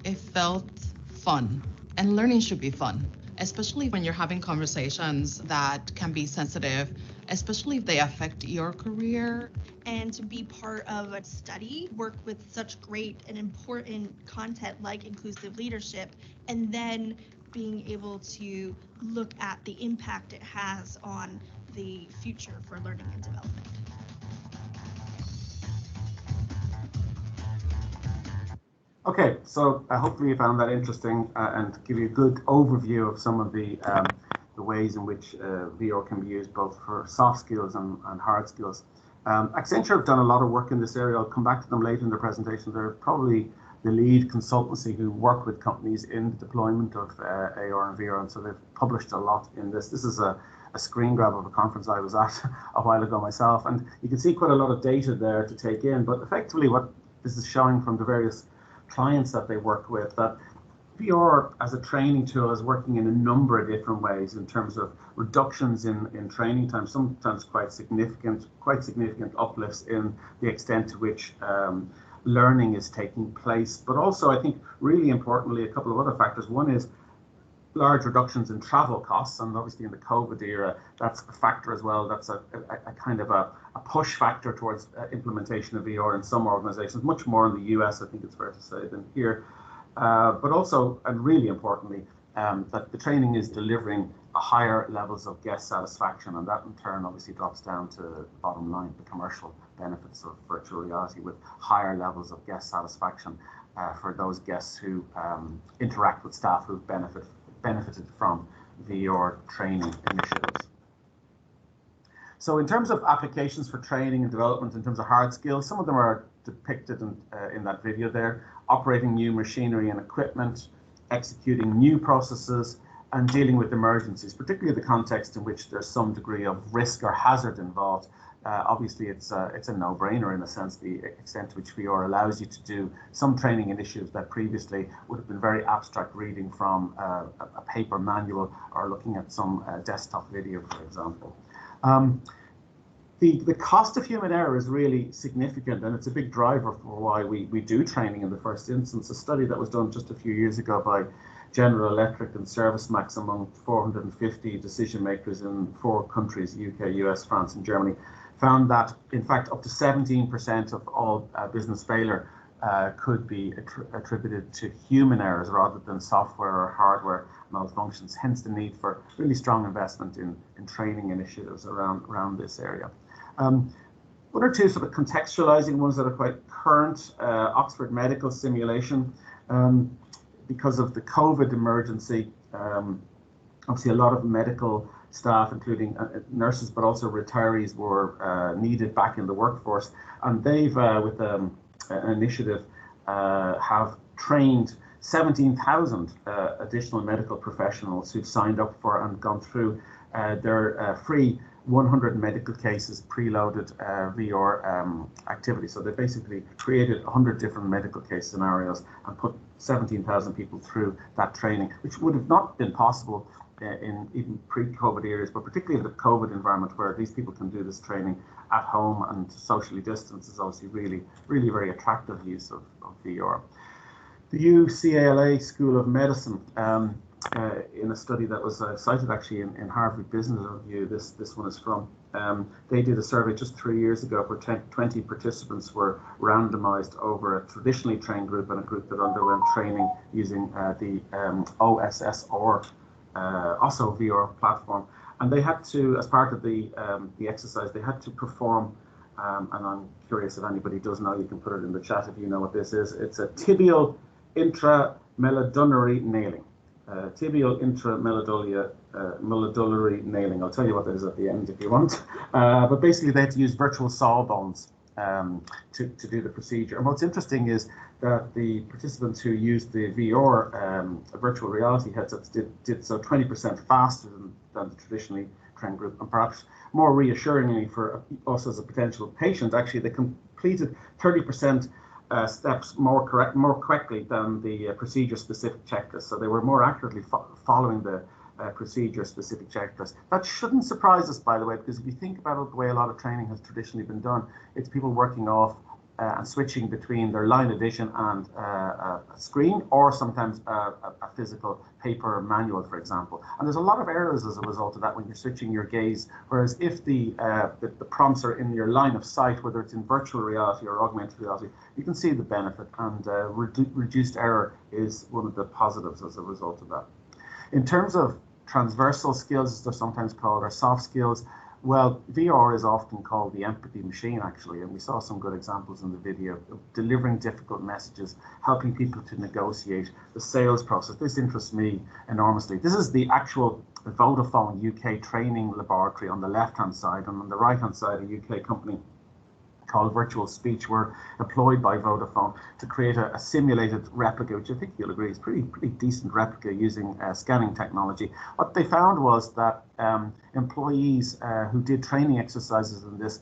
J: It felt fun, and learning should be fun, especially when you're having conversations that can be sensitive, especially if they affect your career.
O: And to be part of a study, work with such great and important content like inclusive leadership, and then being able to look at the impact it has on the future for learning and development.
E: Okay, so hopefully you found that interesting and give you a good overview of some of the ways in which VR can be used both for soft skills and hard skills. Accenture have done a lot of work in this area. I'll come back to them later in the presentation. They're probably the lead consultancy who work with companies in the deployment of AR and VR, and so they've published a lot in this. This is a screen grab of a conference I was at a while ago myself, and you can see quite a lot of data there to take in, but effectively what this is showing from the various clients that they work with, that VR as a training tool is working in a number of different ways in terms of reductions in training time, sometimes quite significant uplifts in the extent to which learning is taking place. But also, I think really importantly, a couple of other factors. One is large reductions in travel costs, and obviously in the COVID era, that's a factor as well. That's a kind of a push factor towards implementation of VR in some organizations, much more in the US, I think it's fair to say, than here. But also, and really importantly, that the training is delivering higher levels of guest satisfaction, and that in turn obviously drops down to the bottom line, the commercial benefits of virtual reality, with higher levels of guest satisfaction for those guests who interact with staff who've benefited from VR training initiatives. So in terms of applications for training and development in terms of hard skills, some of them are depicted in that video there: operating new machinery and equipment, executing new processes, and dealing with emergencies, particularly the context in which there's some degree of risk or hazard involved. Obviously, it's a no-brainer in a sense, the extent to which VR allows you to do some training initiatives that previously would have been very abstract reading from a paper manual or looking at some desktop video, for example. The cost of human error is really significant, and it's a big driver for why we do training in the first instance. A study that was done just a few years ago by General Electric and ServiceMax among 450 decision makers in 4 countries, UK, US, France, and Germany, found that, in fact, up to 17% of all business failure could be attributed to human errors rather than software or hardware malfunctions, hence the need for really strong investment in training initiatives around this area. One or two sort of contextualizing ones that are quite current: Oxford Medical Simulation. Because of the COVID emergency, obviously a lot of medical staff, including nurses, but also retirees, were needed back in the workforce. And they've, with an initiative, have trained 17,000 additional medical professionals who've signed up for and gone through their free 100 medical cases preloaded VR activity. So they basically created 100 different medical case scenarios and put 17,000 people through that training, which would have not been possible in even pre-COVID areas, but particularly in the COVID environment where these people can do this training at home and socially distanced is obviously really very attractive use of VR. The UCLA School of Medicine, in a study that was cited actually in Harvard Business Review, this one is from, they did a survey just 3 years ago where 20 participants were randomized over a traditionally trained group and a group that underwent training using the OSSR, also VR platform. And they had to, as part of the exercise, they had to perform, and I'm curious if anybody does know, you can put it in the chat if you know what this is. It's a tibial intramedullary nailing. Tibial intramedullary nailing. I'll tell you what that is at the end if you want. But basically they had to use virtual saw bones to do the procedure. And what's interesting is that the participants who used the VR virtual reality headsets did so 20% faster than the traditionally trained group, and perhaps more reassuringly for us as a potential patient, actually they completed 30% steps more correctly than the procedure-specific checklist. So they were more accurately following the procedure-specific checklist. That shouldn't surprise us, by the way, because if you think about it, the way a lot of training has traditionally been done, it's people working off and switching between their line of vision and a screen, or sometimes a physical paper manual, for example. And there's a lot of errors as a result of that when you're switching your gaze. Whereas if the prompts are in your line of sight, whether it's in virtual reality or augmented reality, you can see the benefit, and reduced error is one of the positives as a result of that. In terms of transversal skills, as they're sometimes called, or soft skills, well, VR is often called the empathy machine, actually, and we saw some good examples in the video of delivering difficult messages, helping people to negotiate, the sales process. This interests me enormously. This is the actual Vodafone UK training laboratory on the left-hand side, and on the right-hand side, a UK company called Virtual Speech were employed by Vodafone to create a simulated replica, which I think you'll agree is pretty decent replica using scanning technology. What they found was that employees who did training exercises in this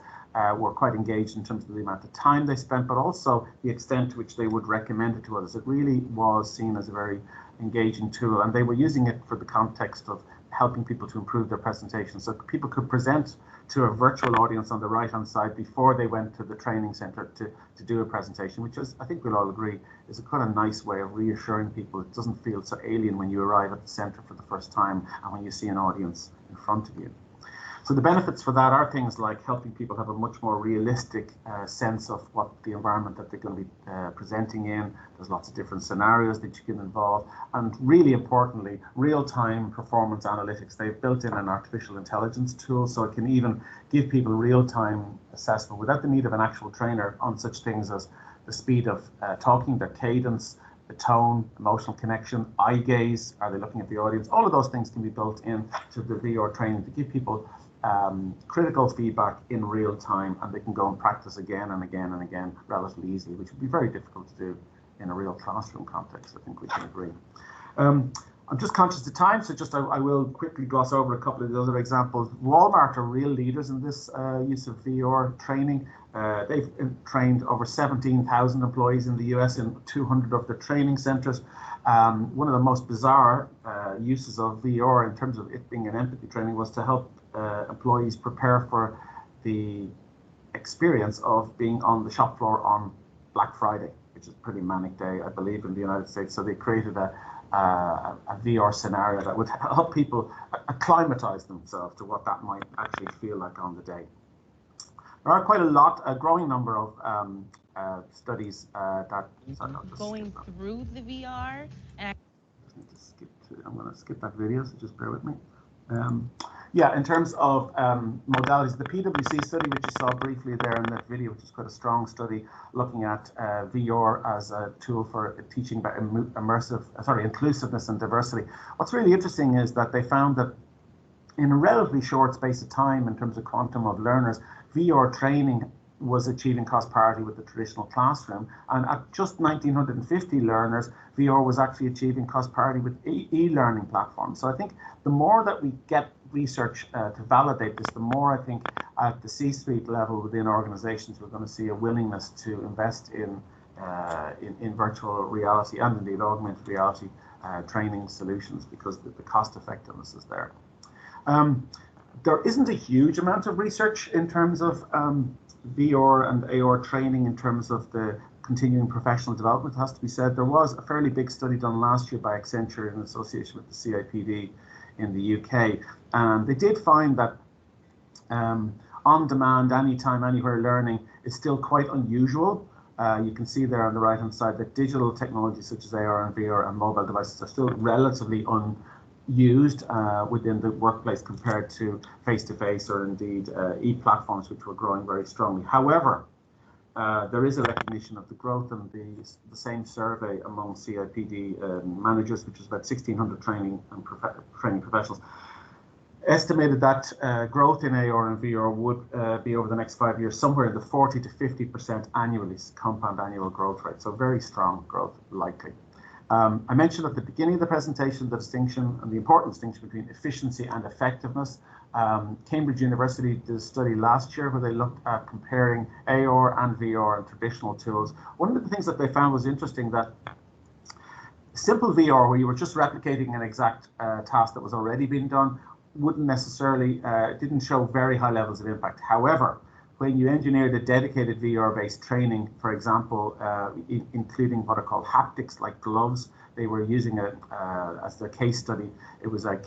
E: were quite engaged in terms of the amount of time they spent, but also the extent to which they would recommend it to others. It really was seen as a very engaging tool, and they were using it for the context of helping people to improve their presentation. So people could present to a virtual audience on the right-hand side before they went to the training center to do a presentation, which is, I think we'll all agree, is a quite a nice way of reassuring people. It doesn't feel so alien when you arrive at the center for the first time and when you see an audience in front of you. So the benefits for that are things like helping people have a much more realistic sense of what the environment that they're going to be presenting in. There's lots of different scenarios that you can involve, and really importantly, real-time performance analytics. They've built in an artificial intelligence tool, so it can even give people real-time assessment without the need of an actual trainer on such things as the speed of talking, their cadence, the tone, emotional connection, eye gaze, are they looking at the audience? All of those things can be built in to the VR training to give people critical feedback in real time, and they can go and practice again and again and again relatively easily, which would be very difficult to do in a real classroom context. I think we can agree. I'm just conscious of time, so I will quickly gloss over a couple of the other examples. Walmart are real leaders in this use of VR training. They've trained over 17,000 employees in the US in 200 of their training centers. One of the most bizarre uses of VR in terms of it being an empathy training was to help employees prepare for the experience of being on the shop floor on Black Friday, which is a pretty manic day, I believe, in the United States. So they created a VR scenario that would help people acclimatize themselves to what that might actually feel like on the day. There are quite a growing number of studies that...
P: Going through the VR and...
E: I'm going to skip that video, so just bear with me. Yeah, in terms of modalities, the PwC study, which you saw briefly there in that video, which is quite a strong study looking at VR as a tool for teaching about inclusiveness and diversity. What's really interesting is that they found that in a relatively short space of time, in terms of quantum of learners, VR training was achieving cost parity with the traditional classroom. And at just 1,950 learners, VR was actually achieving cost parity with e-learning platforms. So I think the more that we get research to validate this, the more I think at the C-suite level within organizations, we're going to see a willingness to invest in virtual reality and indeed augmented reality training solutions, because the cost effectiveness is there. There isn't a huge amount of research in terms of VR and AR training in terms of the continuing professional development, it has to be said. There was a fairly big study done last year by Accenture in association with the CIPD in the UK, and they did find that on-demand, anytime, anywhere learning is still quite unusual. You can see there on the right-hand side that digital technologies such as AR and VR and mobile devices are still relatively unused within the workplace compared to face-to-face or indeed e-platforms, which were growing very strongly. However, there is a recognition of the growth, and the same survey among CIPD managers, which is about 1,600 training professionals, estimated that growth in AR and VR would be over the next 5 years somewhere in the 40 to 50% annually, compound annual growth rate. So very strong growth likely. I mentioned at the beginning of the presentation the distinction and the important distinction between efficiency and effectiveness. Cambridge University did a study last year where they looked at comparing AR and VR and traditional tools. One of the things that they found was interesting, that simple VR, where you were just replicating an exact task that was already being done, wouldn't necessarily, didn't show very high levels of impact. However, when you engineered a dedicated VR-based training, for example, including what are called haptics, like gloves, they were using as their case study. It was a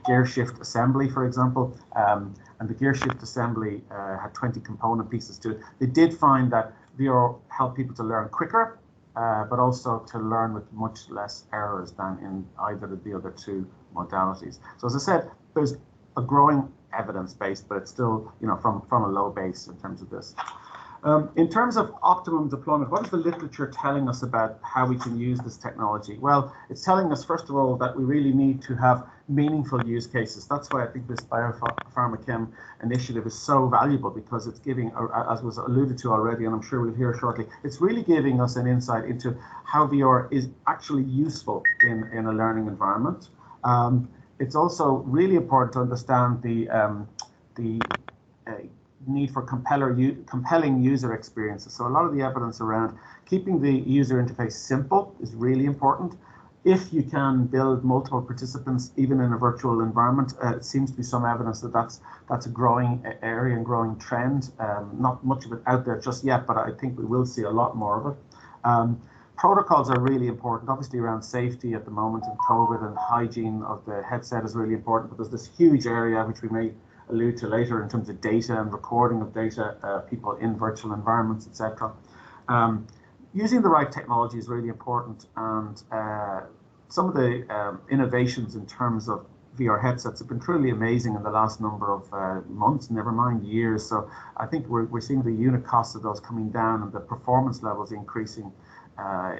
E: gear shift assembly, for example, and the gear shift assembly had 20 component pieces to it. They did find that VR helped people to learn quicker, but also to learn with much less errors than in either of the other two modalities. So as I said, there's a growing evidence base, but it's still, you know, from a low base in terms of this. In terms of optimum deployment, what is the literature telling us about how we can use this technology? Well, it's telling us, first of all, that we really need to have meaningful use cases. That's why I think this BioPharmaChem initiative is so valuable, because it's giving, as was alluded to already, and I'm sure we'll hear shortly, it's really giving us an insight into how VR is actually useful in a learning environment. It's also really important to understand the need for compelling user experiences. So a lot of the evidence around keeping the user interface simple is really important. If you can build multiple participants, even in a virtual environment, it seems to be some evidence that that's a growing area and growing trend. Not much of it out there just yet, but I think we will see a lot more of it. Protocols are really important, obviously around safety at the moment in COVID, and hygiene of the headset is really important, but there's this huge area which we may allude to later in terms of data and recording of data, people in virtual environments, etc. Using the right technology is really important, and some of the innovations in terms of VR headsets have been truly amazing in the last number of months, never mind years. So I think we're seeing the unit costs of those coming down and the performance levels increasing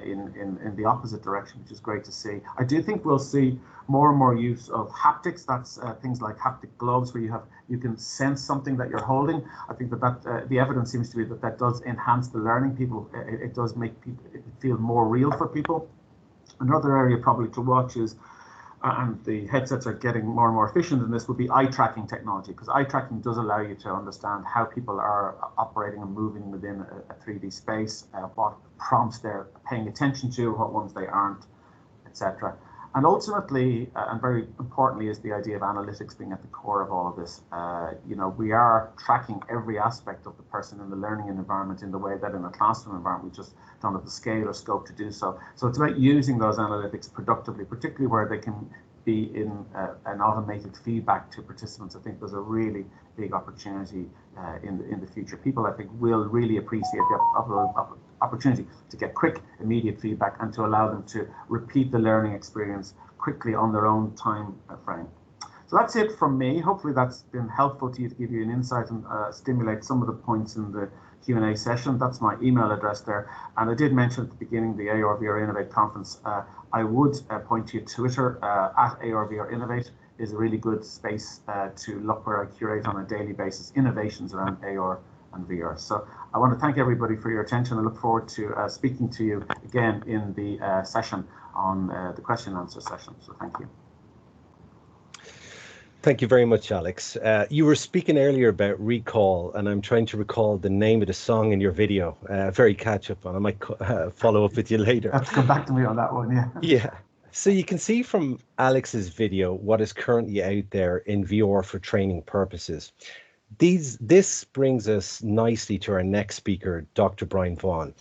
E: in the opposite direction, which is great to see. I do think we'll see more and more use of haptics. That's things like haptic gloves, where you can sense something that you're holding. I think that the evidence seems to be that does enhance the learning. It does make people feel more real for people. Another area probably to watch is, and the headsets are getting more and more efficient in this, would be eye tracking technology, because eye tracking does allow you to understand how people are operating and moving within a 3D space, what prompts they're paying attention to, what ones they aren't, etc. And ultimately, and very importantly, is the idea of analytics being at the core of all of this. You know, we are tracking every aspect of the person in the learning environment in the way that in a classroom environment we just don't have the scale or scope to do so. So it's about using those analytics productively, particularly where they can be in an automated feedback to participants. I think there's a really big opportunity in the future. People, I think, will really appreciate the opportunity to get quick, immediate feedback and to allow them to repeat the learning experience quickly on their own time frame. So that's it from me. Hopefully that's been helpful to you, to give you an insight and stimulate some of the points in the Q&A session. That's my email address there. And I did mention at the beginning the ARVR Innovate conference. I would point to Twitter at ARVR Innovate is a really good space to look, where I curate on a daily basis innovations around AR and VR. So I want to thank everybody for your attention. I look forward to speaking to you again in the session on the question and answer session. So thank you.
A: Thank you very much, Alex. You were speaking earlier about recall, and I'm trying to recall the name of the song in your video. Very catch up, and I might follow up with you later.
E: Have to come back to me on that one, yeah.
A: Yeah. So you can see from Alex's video what is currently out there in VR for training purposes. This brings us nicely to our next speaker, Dr. Brian Vaughan.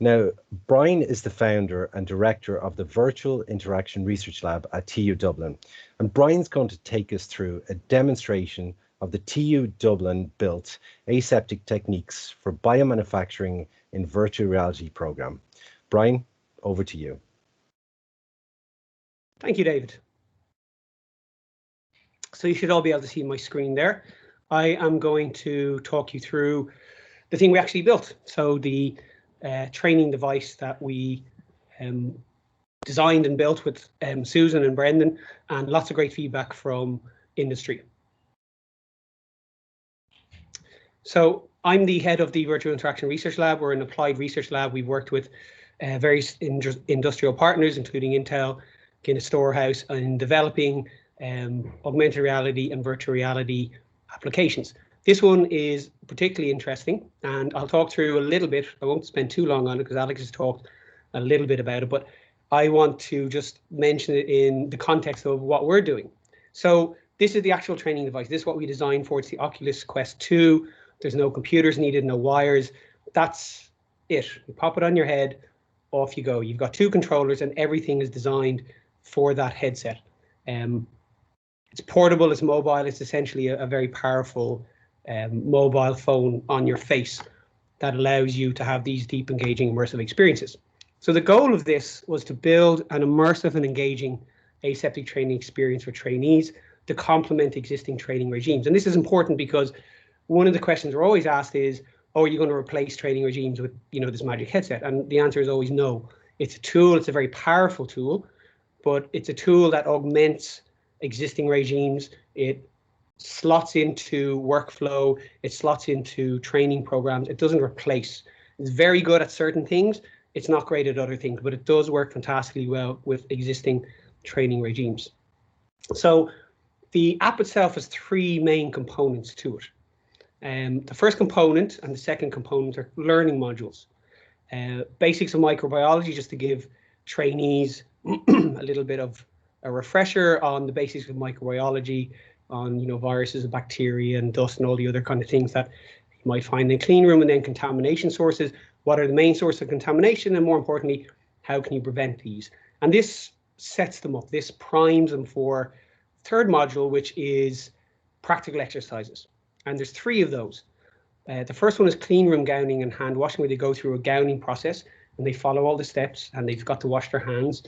A: Now, Brian is the founder and director of the Virtual Interaction Research Lab at TU Dublin. And Brian's going to take us through a demonstration of the TU Dublin built aseptic techniques for biomanufacturing in virtual reality program. Brian, over to you.
Q: Thank you, David. So you should all be able to see my screen there. I am going to talk you through the thing we actually built. So the training device that we designed and built with Susan and Brendan, and lots of great feedback from industry. So I'm the head of the Virtual Interaction Research Lab. We're an applied research lab. We've worked with various industrial partners, including Intel, Guinness Storehouse, in developing augmented reality and virtual reality applications. This one is particularly interesting, and I'll talk through a little bit. I won't spend too long on it because Alex has talked a little bit about it, but I want to just mention it in the context of what we're doing. So this is the actual training device. This is what we designed for. It's the Oculus Quest 2. There's no computers needed, no wires. That's it. You pop it on your head, off you go. You've got two controllers and everything is designed for that headset. It's portable, it's mobile, it's essentially a very powerful mobile phone on your face that allows you to have these deep, engaging, immersive experiences. So the goal of this was to build an immersive and engaging aseptic training experience for trainees to complement existing training regimes. And this is important because one of the questions we're always asked is, oh, are you going to replace training regimes with, this magic headset? And the answer is always no. It's a tool, it's a very powerful tool, but it's a tool that augments existing regimes. It slots into workflow, it slots into training programs. It doesn't replace. It's very good at certain things. It's not great at other things, but it does work fantastically well with existing training regimes. So the app itself has three main components to it. The first component and the second component are learning modules. Basics of microbiology, just to give trainees a little bit of a refresher on the basics of microbiology, on viruses and bacteria and dust and all the other kind of things that you might find in a clean room, and then contamination sources. What are the main sources of contamination, and more importantly, how can you prevent these? And this sets them up. This primes them for third module, which is practical exercises. And there's three of those. The first one is clean room gowning and hand washing, where they go through a gowning process and they follow all the steps, and they've got to wash their hands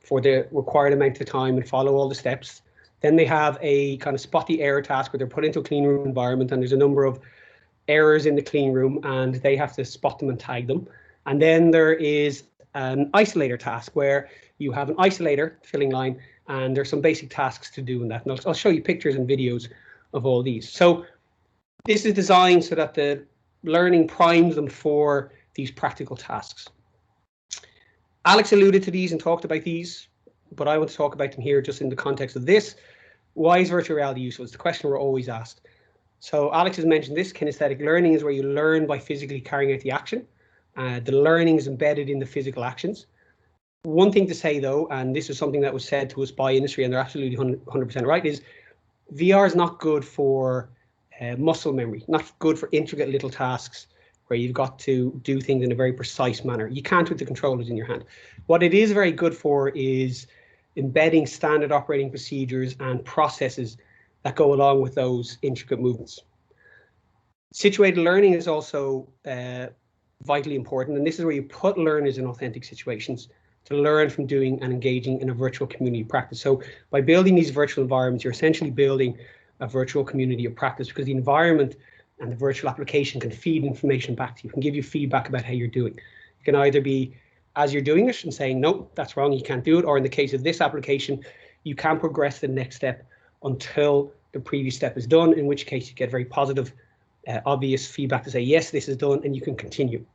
Q: for the required amount of time and follow all the steps. Then they have a kind of spot the error task where they're put into a clean room environment, and there's a number of errors in the clean room and they have to spot them and tag them. And then there is an isolator task where you have an isolator filling line, and there's some basic tasks to do in that. And I'll show you pictures and videos of all these. So this is designed so that the learning primes them for these practical tasks. Alex alluded to these and talked about these, but I want to talk about them here just in the context of this. Why is virtual reality useful? It's the question we're always asked. So Alex has mentioned this. Kinesthetic learning is where you learn by physically carrying out the action. The learning is embedded in the physical actions. One thing to say though, and this is something that was said to us by industry, and they're absolutely 100% right, is VR is not good for muscle memory, not good for intricate little tasks where you've got to do things in a very precise manner. You can't with the controllers in your hand. What it is very good for is embedding standard operating procedures and processes that go along with those intricate movements. Situated learning is also vitally important, and this is where you put learners in authentic situations to learn from doing and engaging in a virtual community practice. So by building these virtual environments, you're essentially building a virtual community of practice, because the environment and the virtual application can feed information back to you, can give you feedback about how you're doing. It can either be as you're doing it and saying, no, that's wrong, you can't do it, or in the case of this application, you can progress to the next step until the previous step is done, in which case you get very positive obvious feedback to say, yes, this is done, and you can continue.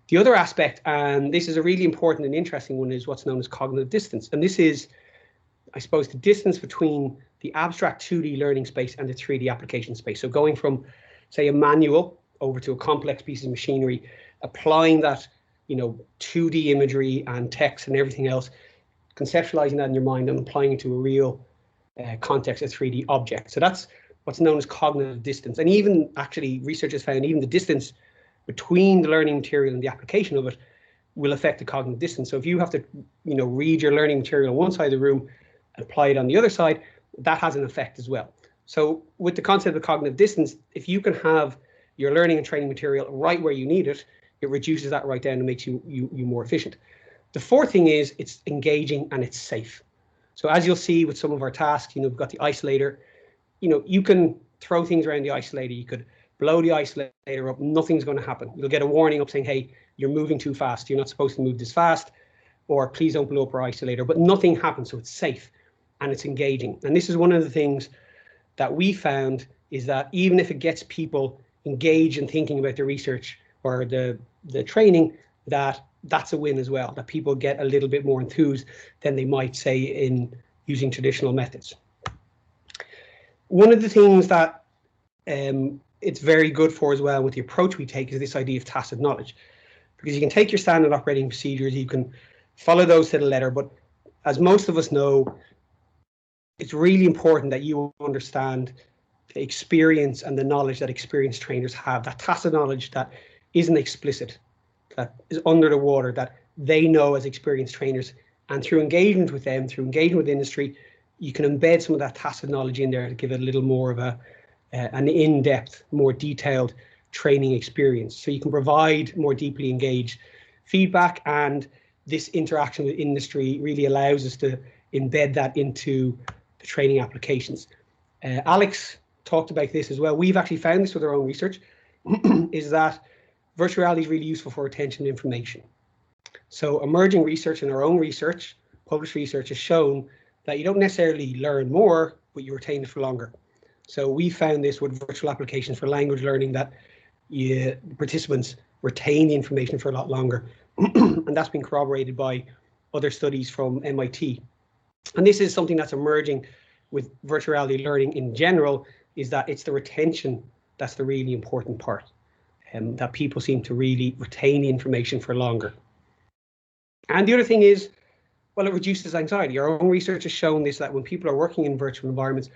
Q: The other aspect, and this is a really important and interesting one, is what's known as cognitive distance. And this is, I suppose, the distance between the abstract 2D learning space and the 3D application space. So going from, say, a manual over to a complex piece of machinery, applying that, 2D imagery and text and everything else, conceptualizing that in your mind and applying it to a real context, a 3D object. So that's what's known as cognitive distance. And even actually researchers found even the distance between the learning material and the application of it will affect the cognitive distance. So if you have to, read your learning material on one side of the room and apply it on the other side, that has an effect as well. So with the concept of cognitive distance, if you can have your learning and training material right where you need it, it reduces that right down and makes you more efficient. The fourth thing is it's engaging and it's safe. So as you'll see with some of our tasks, we've got the isolator. You can throw things around the isolator. You could blow the isolator up, nothing's going to happen. You'll get a warning up saying, hey, you're moving too fast. You're not supposed to move this fast, or please don't blow up our isolator, but nothing happens. So it's safe and it's engaging. And this is one of the things that we found is that even if it gets people engaged in thinking about the research or the training, that's a win as well, that people get a little bit more enthused than they might say in using traditional methods. One of the things that it's very good for as well with the approach we take is this idea of tacit knowledge, because you can take your standard operating procedures, you can follow those to the letter, but as most of us know, it's really important that you understand the experience and the knowledge that experienced trainers have, that tacit knowledge that isn't explicit, that is under the water, that they know as experienced trainers. And through engagement with them, through engagement with industry, you can embed some of that tacit knowledge in there to give it a little more of an in-depth, more detailed training experience. So you can provide more deeply engaged feedback, and this interaction with industry really allows us to embed that into the training applications. Alex talked about this as well. We've actually found this with our own research, is that virtual reality is really useful for retention of information. So emerging research and our own research, published research, has shown that you don't necessarily learn more, but you retain it for longer. So we found this with virtual applications for language learning, that participants retain the information for a lot longer. And that's been corroborated by other studies from MIT. And this is something that's emerging with virtual reality learning in general, is that it's the retention that's the really important part, and that people seem to really retain the information for longer. And the other thing is, well, it reduces anxiety. Our own research has shown this, that when people are working in virtual environments,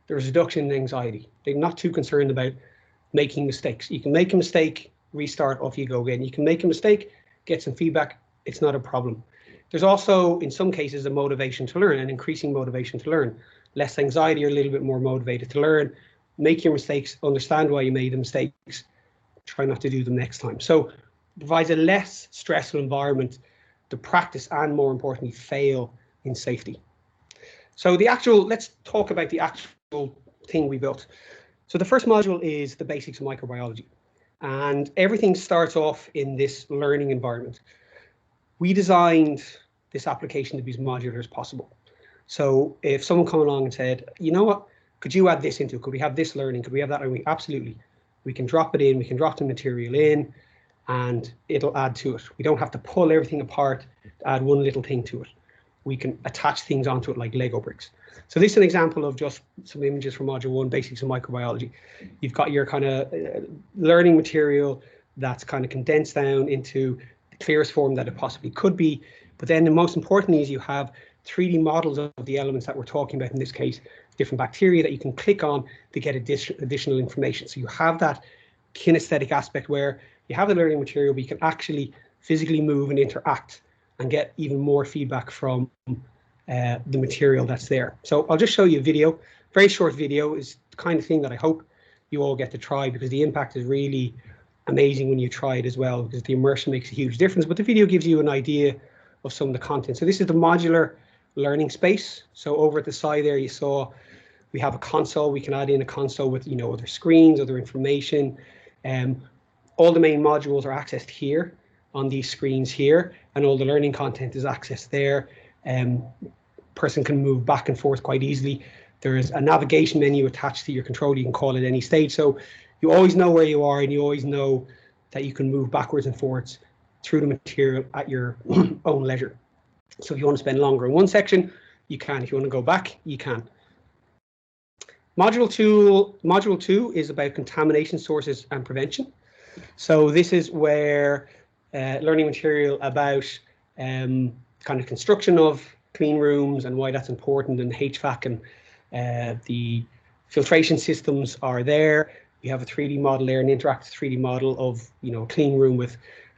Q: there's a reduction in anxiety. They're not too concerned about making mistakes. You can make a mistake, restart, off you go again. You can make a mistake, get some feedback, it's not a problem. There's also, in some cases, a motivation to learn, an increasing motivation to learn. Less anxiety, you're a little bit more motivated to learn, make your mistakes, understand why you made the mistakes, try not to do them next time. So it provides a less stressful environment to practice and, more importantly, fail in safety. So let's talk about the actual thing we built. So the first module is the basics of microbiology, and everything starts off in this learning environment. We designed this application to be as modular as possible. So if someone come along and said, you know what, could you add this into it? Could we have this learning? Could we have that learning? Absolutely. We can drop it in, we can drop the material in, and it'll add to it. We don't have to pull everything apart to add one little thing to it. We can attach things onto it like Lego bricks. So this is an example of just some images from module 1, basics of microbiology. You've got your kind of learning material that's kind of condensed down into the clearest form that it possibly could be. But then the most importantly is you have 3D models of the elements that we're talking about in this case, different bacteria that you can click on to get additional information. So you have that kinesthetic aspect where you have the learning material, but you can actually physically move and interact and get even more feedback from the material that's there. So I'll just show you a video. Very short video is the kind of thing that I hope you all get to try, because the impact is really amazing when you try it as well, because the immersion makes a huge difference. But the video gives you an idea of some of the content. So this is the modular learning space. So over at the side there, you saw we have a console. We can add in a console with, other screens, other information. All the main modules are accessed here on these screens here, and all the learning content is accessed there. Person can move back and forth quite easily. There is a navigation menu attached to your controller. You can call at any stage. So you always know where you are, and you always know that you can move backwards and forwards through the material at your own leisure. So if you want to spend longer in one section, you can. If you want to go back, you can. Module 2 is about contamination sources and prevention. So this is where learning material about kind of construction of clean rooms and why that's important, and HVAC and the filtration systems are there. You have a 3D model there, an interactive 3D model of, you know, a clean room with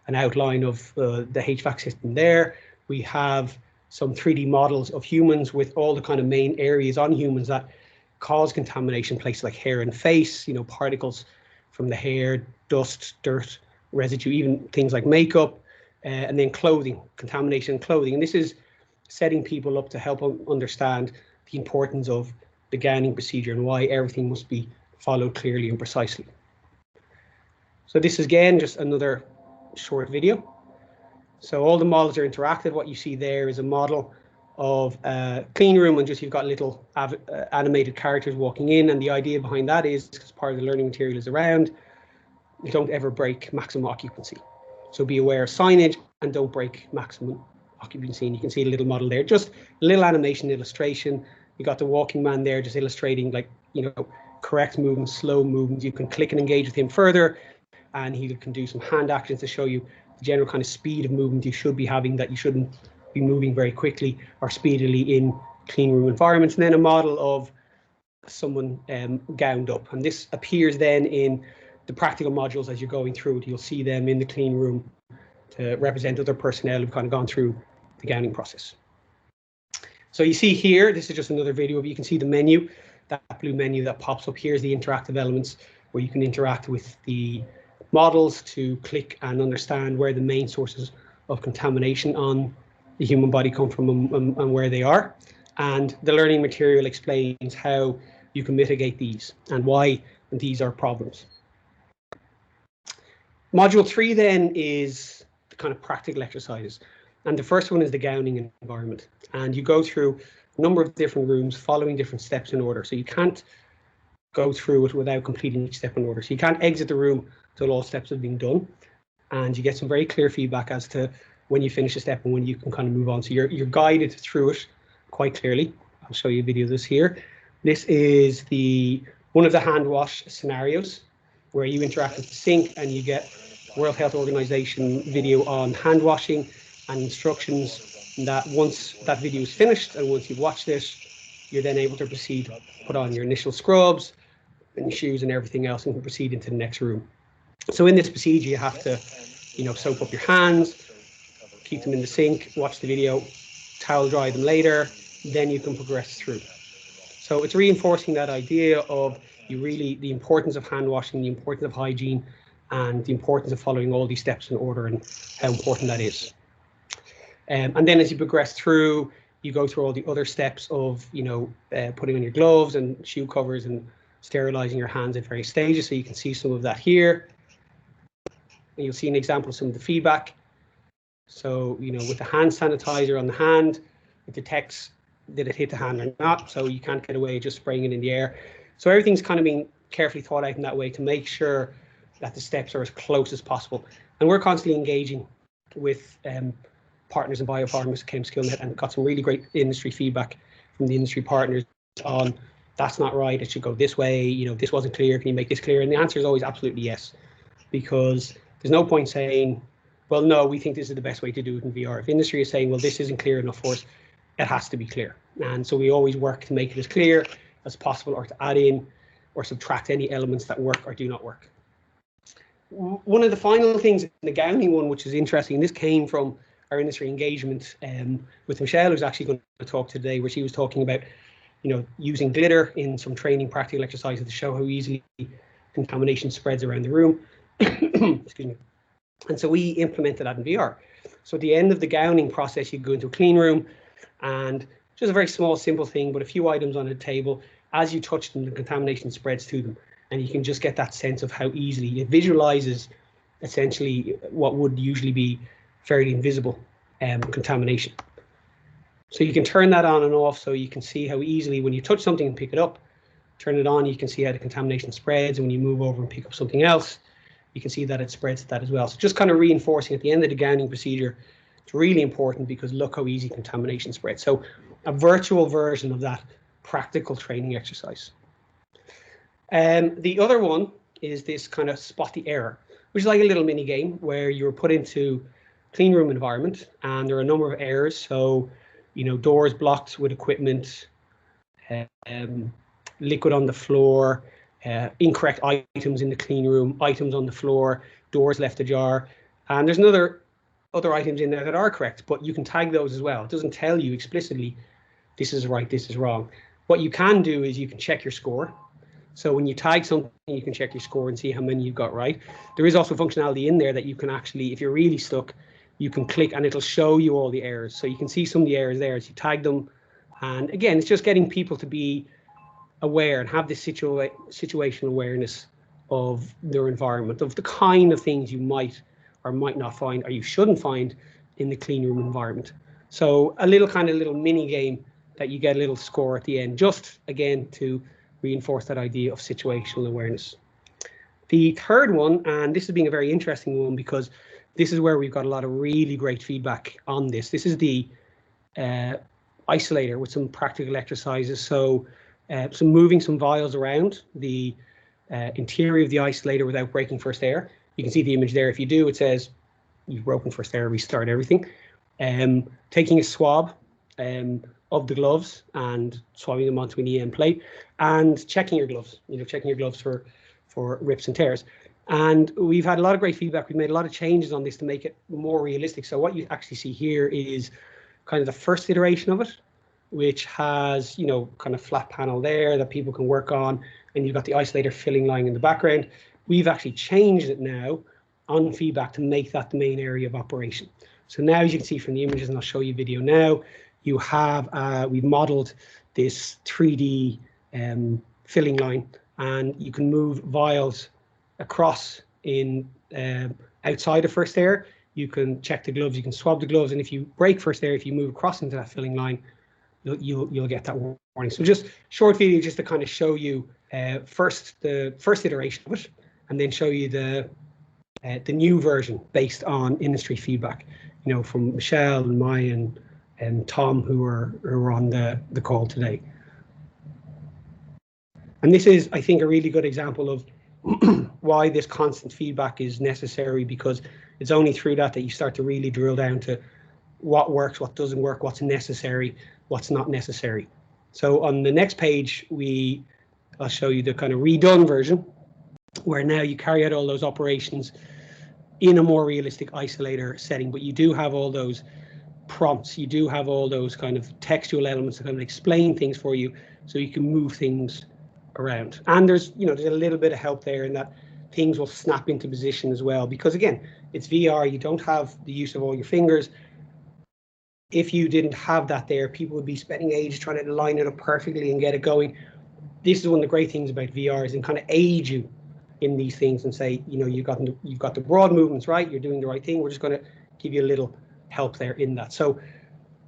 Q: an outline of the HVAC system there. We have some 3D models of humans with all the kind of main areas on humans that cause contamination, places like hair and face, you know, particles from the hair, dust, dirt, residue, even things like makeup, and then clothing, contamination in clothing. And this is setting people up to help understand the importance of the gowning procedure and why everything must be followed clearly and precisely. So this is, again, just another short video. So all the models are interactive. What you see there is a model of a clean room, and just you've got little animated characters walking in. And the idea behind that is, because part of the learning material is around, you don't ever break maximum occupancy. So be aware of signage and don't break maximum occupancy. And you can see a little model there, just a little animation illustration. You got the walking man there just illustrating, like, you know, correct movements, slow movements. You can click and engage with him further, and he can do some hand actions to show you the general kind of speed of movement you should be having, that you shouldn't be moving very quickly or speedily in clean room environments. And then a model of someone gowned up. And this appears then in the practical modules as you're going through it. You'll see them in the clean room to represent other personnel who've kind of gone through the gowning process. So you see here, this is just another video, but you can see the menu, that blue menu that pops up. Here's the interactive elements where you can interact with the models to click and understand where the main sources of contamination on the human body come from and where they are. And the learning material explains how you can mitigate these and why these are problems. Module 3 then is the kind of practical exercises. And the first one is the gowning environment. And you go through a number of different rooms following different steps in order. So you can't go through it without completing each step in order. So you can't exit the room until all steps have been done. And you get some very clear feedback as to when you finish a step and when you can kind of move on. So you're guided through it quite clearly. I'll show you a video of this here. This is one of the hand wash scenarios where you interact with the sink and you get World Health Organization video on hand washing and instructions that once that video is finished and once you've watched it, you're then able to proceed, put on your initial scrubs and your shoes and everything else, and can proceed into the next room. So in this procedure, you have to, you know, soap up your hands, keep them in the sink, watch the video, towel dry them later, then you can progress through. So it's reinforcing that idea of the importance of hand washing, the importance of hygiene, and the importance of following all these steps in order and how important that is. And then as you progress through, you go through all the other steps of, you know, putting on your gloves and shoe covers and sterilizing your hands at various stages. So you can see some of that here. And you'll see an example of some of the feedback. So, you know, with the hand sanitizer on the hand, it detects did it hit the hand or not. So you can't get away just spraying it in the air. So everything's kind of being carefully thought out in that way to make sure that the steps are as close as possible. And we're constantly engaging with partners in BioPharmaChem, Skillnet, and got some really great industry feedback from the industry partners on that's not right, it should go this way, you know, this wasn't clear, can you make this clear? And the answer is always absolutely yes, because there's no point saying, well, no, we think this is the best way to do it in VR. If industry is saying, well, this isn't clear enough for us, it has to be clear. And so we always work to make it as clear as possible, or to add in or subtract any elements that work or do not work. One of the final things in the gowning one, which is interesting, this came from our industry engagement with Michelle, who's actually going to talk today, where she was talking about, you know, using glitter in some training practical exercises to show how easily contamination spreads around the room. Excuse me. And so we implemented that in VR. So at the end of the gowning process, you go into a clean room, and just a very small, simple thing, but a few items on a table. As you touch them, the contamination spreads to them, and you can just get that sense of how easily it visualizes essentially what would usually be fairly invisible contamination. So you can turn that on and off, so you can see how easily when you touch something and pick it up, turn it on, you can see how the contamination spreads, and when you move over and pick up something else, you can see that it spreads to that as well. So just kind of reinforcing at the end of the gowning procedure, it's really important because look how easy contamination spreads. So a virtual version of that practical training exercise. The other one is this kind of spot the error, which is like a little mini game where you're put into clean room environment and there are a number of errors. So, you know, doors blocked with equipment, liquid on the floor, incorrect items in the clean room, items on the floor, doors left ajar, and there's other items in there that are correct, but you can tag those as well. It doesn't tell you explicitly this is right, this is wrong. What you can do is you can check your score. So when you tag something, you can check your score and see how many you've got right. There is also functionality in there that you can actually, if you're really stuck, you can click and it'll show you all the errors. So you can see some of the errors there as you tag them. And again, it's just getting people to be aware and have this situational awareness of their environment, of the kind of things you might or might not find, or you shouldn't find in the clean room environment. So a little mini game that you get a little score at the end, just again to reinforce that idea of situational awareness. The third one, and this has been a very interesting one because this is where we've got a lot of really great feedback on this. This is the isolator with some practical exercises. So moving some vials around the interior of the isolator without breaking first air. You can see the image there. If you do, it says you've broken first air, restart everything. Taking a swab of the gloves and swabbing them onto an EM plate and checking your gloves, checking your gloves for rips and tears. And we've had a lot of great feedback. We've made a lot of changes on this to make it more realistic. So what you actually see here is kind of the first iteration of it, which has, kind of flat panel there that people can work on. And you've got the isolator filling line in the background. We've actually changed it now on feedback to make that the main area of operation. So now, as you can see from the images, and I'll show you video now, you have, we've modeled this 3D filling line, and you can move vials across in outside of first air. You can check the gloves, you can swab the gloves, and if you break first air, if you move across into that filling line, you'll get that warning. So just short video just to kind of show you the first iteration of it, and then show you the new version based on industry feedback, from Michelle and Maya and Tom who are on the call today. And this is, I think, a really good example of why this constant feedback is necessary, because it's only through that you start to really drill down to what works, what doesn't work, what's necessary, what's not necessary. So on the next page, I'll show you the kind of redone version, where now you carry out all those operations in a more realistic isolator setting, but you do have all those prompts, you do have all those kind of textual elements that kind of explain things for you, so you can move things around. And there's a little bit of help there in that things will snap into position as well, because again, it's VR, you don't have the use of all your fingers. If you didn't have that there, people would be spending ages trying to line it up perfectly and get it going. This is one of the great things about VR, is it kind of aid you in these things and say, you've got the broad movements right, you're doing the right thing. We're just going to give you a little help there in that. So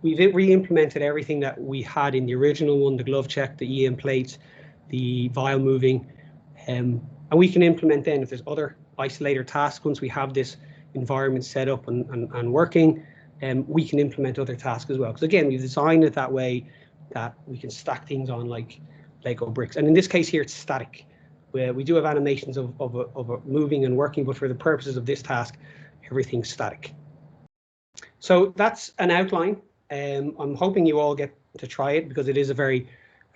Q: we've re-implemented everything that we had in the original one, the glove check, the EM plates, the vial moving, and we can implement then if there's other isolator tasks. Once we have this environment set up and working, we can implement other tasks as well. Because again, we've designed it that way that we can stack things on like Lego bricks. And in this case here, it's static. We do have animations of moving and working, but for the purposes of this task, everything's static. So that's an outline. I'm hoping you all get to try it because it is a very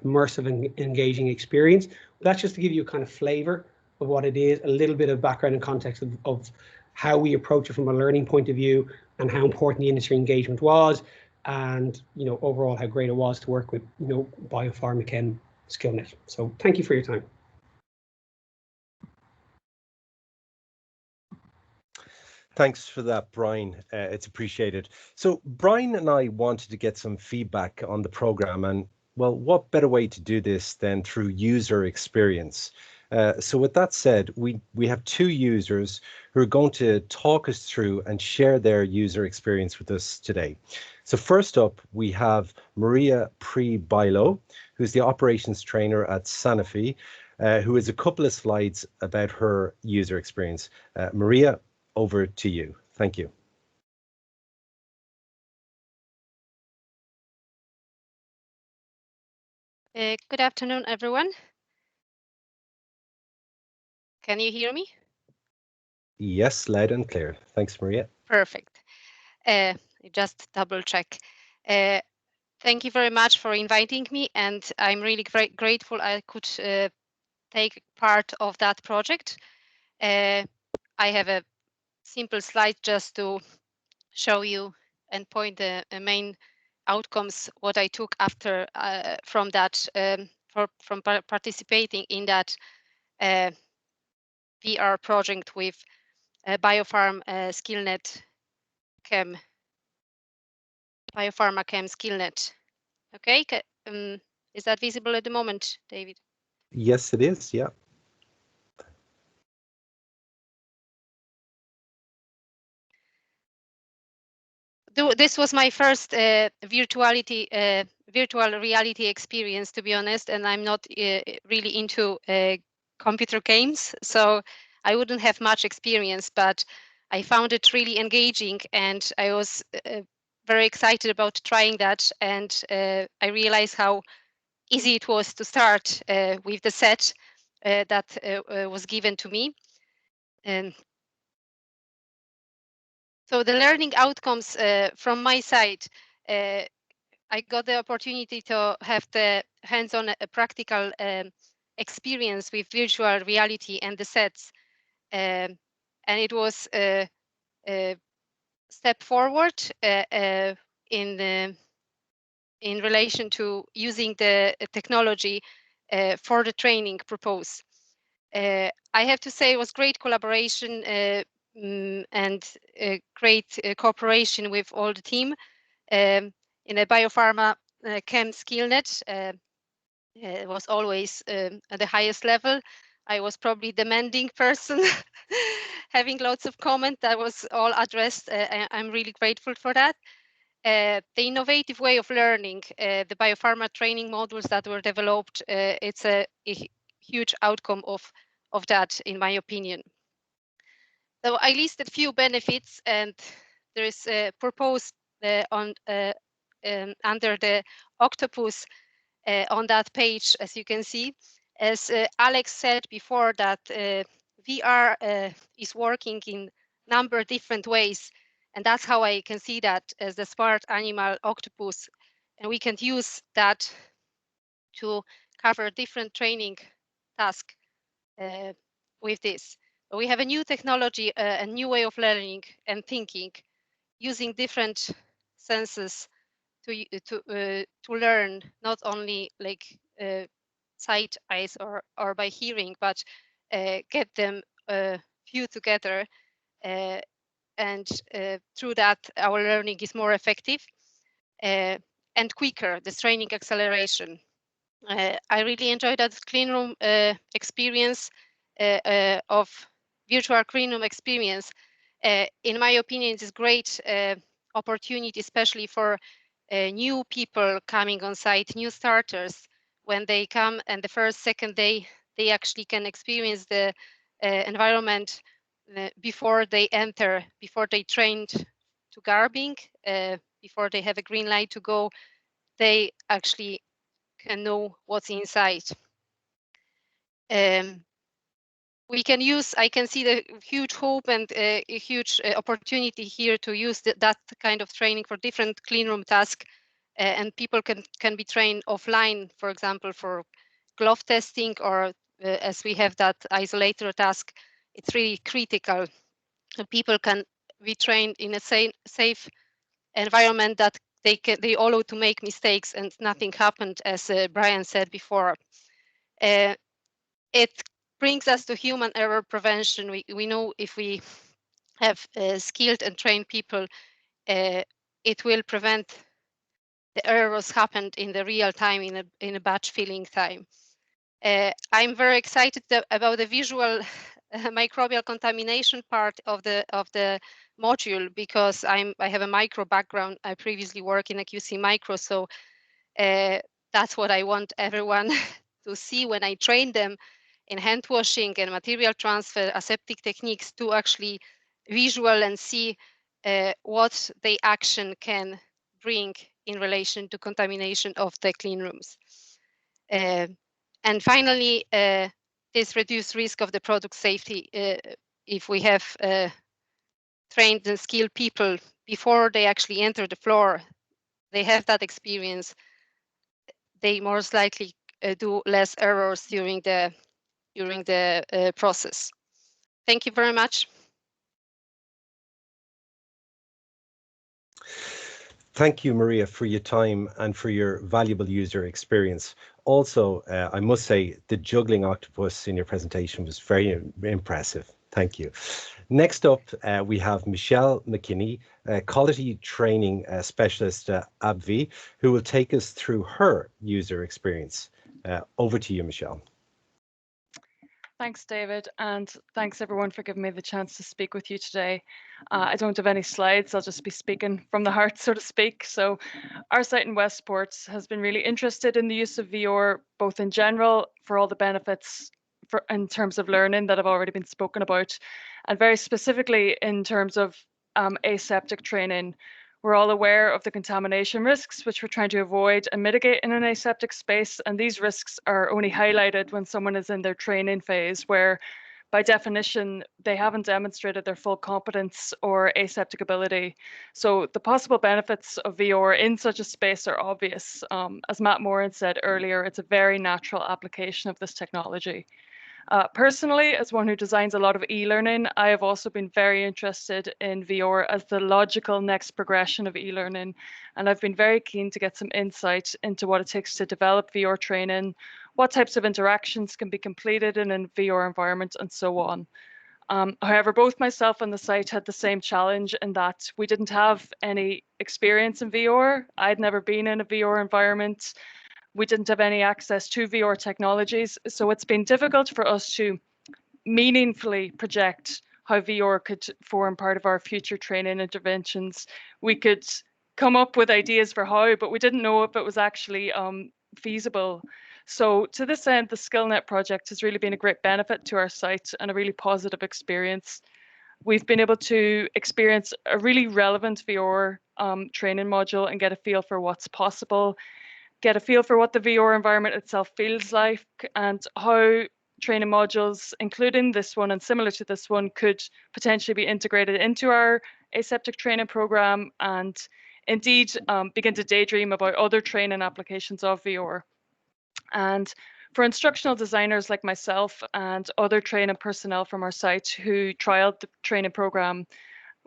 Q: immersive and engaging experience. But that's just to give you a kind of flavor of what it is, a little bit of background and context of how we approach it from a learning point of view and how important the industry engagement was, and overall how great it was to work with BioPharmaChem Skillnet. So thank you for your time.
A: Thanks for that, Brian. It's appreciated. So Brian and I wanted to get some feedback on the program, and well, what better way to do this than through user experience? So with that said, we have two users who are going to talk us through and share their user experience with us today. So first up, we have Maria Przybylo, who's the operations trainer at Sanofi, who has a couple of slides about her user experience. Maria, over to you. Thank you.
R: Good afternoon, everyone. Can you hear me?
A: Yes, loud and clear. Thanks, Maria.
R: Perfect. Just double check. Thank you very much for inviting me, and I'm really grateful I could take part of that project. I have a simple slide just to show you and point the main outcomes, what I took after from that, from participating in that VR project with Skillnet BioPharmaChem Skillnet. Okay, is that visible at the moment, David?
A: Yes, it is. Yeah.
R: This was my first virtual reality experience, to be honest, and I'm not really into computer games, so I wouldn't have much experience, but I found it really engaging, and I was very excited about trying that, and I realized how easy it was to start with the set that was given to me. And so the learning outcomes from my side, I got the opportunity to have the hands-on practical experience with virtual reality and the sets. And it was a step forward in relation to using the technology for the training proposed. I have to say it was great collaboration and great cooperation with all the team. In a BioPharmaChem Skillnet, it was always at the highest level. I was probably demanding person, having lots of comment that was all addressed. I'm really grateful for that. The innovative way of learning, the biopharma training modules that were developed, it's a huge outcome of that, in my opinion. So I listed few benefits, and there is a purpose under the octopus on that page, as you can see. As Alex said before, that VR is working in a number of different ways, and that's how I can see that as the smart animal octopus, and we can use that to cover different training tasks with this. We have a new technology, a new way of learning and thinking, using different senses to learn, not only like sight, eyes, or by hearing, but get them few together, and through that our learning is more effective and quicker. This training acceleration. I really enjoyed that clean room experience of virtual clean room experience. In my opinion, it is great opportunity, especially for new people coming on site, new starters. When they come and the first, second day, they actually can experience the environment before they enter, before they trained to garbing, before they have a green light to go, they actually can know what's inside. We can use, I can see the huge hope and a huge opportunity here to use that kind of training for different clean room tasks, and people can be trained offline, for example, for glove testing, or as we have that isolator task, it's really critical. And people can be trained in a safe environment that they allow to make mistakes and nothing happened, as Brian said before. It brings us to human error prevention. We know if we have skilled and trained people, it will prevent the errors happened in the real time, in a batch filling time. I'm very excited about the visual microbial contamination part of the module, because I have a micro background. I previously worked in a QC micro, so that's what I want everyone to see when I train them in hand washing and material transfer, aseptic techniques, to actually visual and see what the action can bring in relation to contamination of the clean rooms. And finally, this reduced risk of the product safety. If we have trained and skilled people before they actually enter the floor, they have that experience, they most likely do less errors during the process. Thank you very much.
A: Thank you, Maria, for your time and for your valuable user experience. Also, I must say the juggling octopus in your presentation was very impressive. Thank you. Next up, we have Michelle McKinney, quality training specialist at AbbVie, who will take us through her user experience. Over to you, Michelle.
S: Thanks, David, and thanks everyone for giving me the chance to speak with you today. I don't have any slides, I'll just be speaking from the heart, so to speak. So our site in Westport has been really interested in the use of VR, both in general, for all the benefits in terms of learning that have already been spoken about, and very specifically in terms of aseptic training. We're all aware of the contamination risks, which we're trying to avoid and mitigate in an aseptic space. And these risks are only highlighted when someone is in their training phase, where by definition, they haven't demonstrated their full competence or aseptic ability. So the possible benefits of VR in such a space are obvious. As Matt Moran said earlier, it's a very natural application of this technology. Personally, as one who designs a lot of e-learning, I have also been very interested in VR as the logical next progression of e-learning. And I've been very keen to get some insight into what it takes to develop VR training, what types of interactions can be completed in a VR environment, and so on. However, both myself and the site had the same challenge in that we didn't have any experience in VR. I'd never been in a VR environment. We didn't have any access to VR technologies, so it's been difficult for us to meaningfully project how VR could form part of our future training interventions. We could come up with ideas for how, but we didn't know if it was actually feasible. So to this end, the Skillnet project has really been a great benefit to our site and a really positive experience. We've been able to experience a really relevant VR training module and get a feel for what's possible, get a feel for what the VR environment itself feels like, and how training modules, including this one and similar to this one, could potentially be integrated into our aseptic training program, and indeed begin to daydream about other training applications of VR. And for instructional designers like myself and other training personnel from our site who trialed the training program,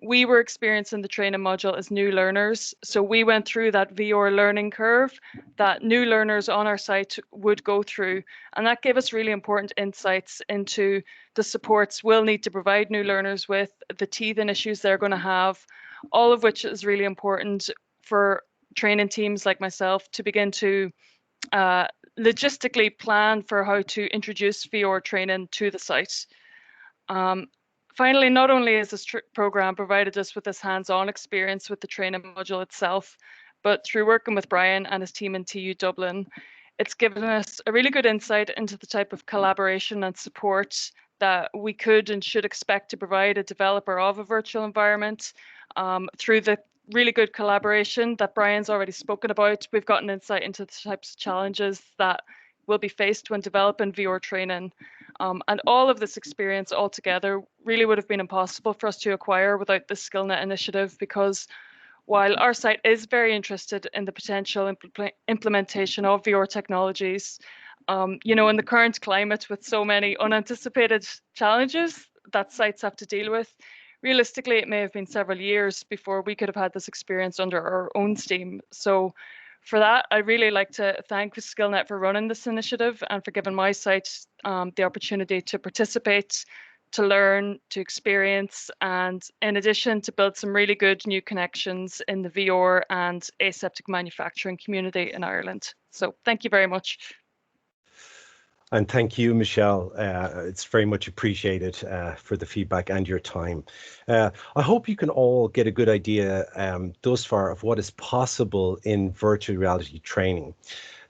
S: we were experiencing the training module as new learners. So we went through that VR learning curve that new learners on our site would go through. And that gave us really important insights into the supports we'll need to provide new learners with, the teething issues they're going to have, all of which is really important for training teams like myself to begin to logistically plan for how to introduce VR training to the site. Finally, not only has this program provided us with this hands-on experience with the training module itself, but through working with Brian and his team in TU Dublin, it's given us a really good insight into the type of collaboration and support that we could and should expect to provide a developer of a virtual environment. Through the really good collaboration that Brian's already spoken about, we've gotten insight into the types of challenges that will be faced when developing VR training. And all of this experience altogether really would have been impossible for us to acquire without the Skillnet initiative, because while our site is very interested in the potential implementation of VR technologies, you know, in the current climate with so many unanticipated challenges that sites have to deal with, realistically, it may have been several years before we could have had this experience under our own steam. So for that, I'd really like to thank Skillnet for running this initiative and for giving my site the opportunity to participate, to learn, to experience, and in addition to build some really good new connections in the VR and aseptic manufacturing community in Ireland. So thank you very much.
A: And thank you, Michelle. It's very much appreciated for the feedback and your time. I hope you can all get a good idea thus far of what is possible in virtual reality training.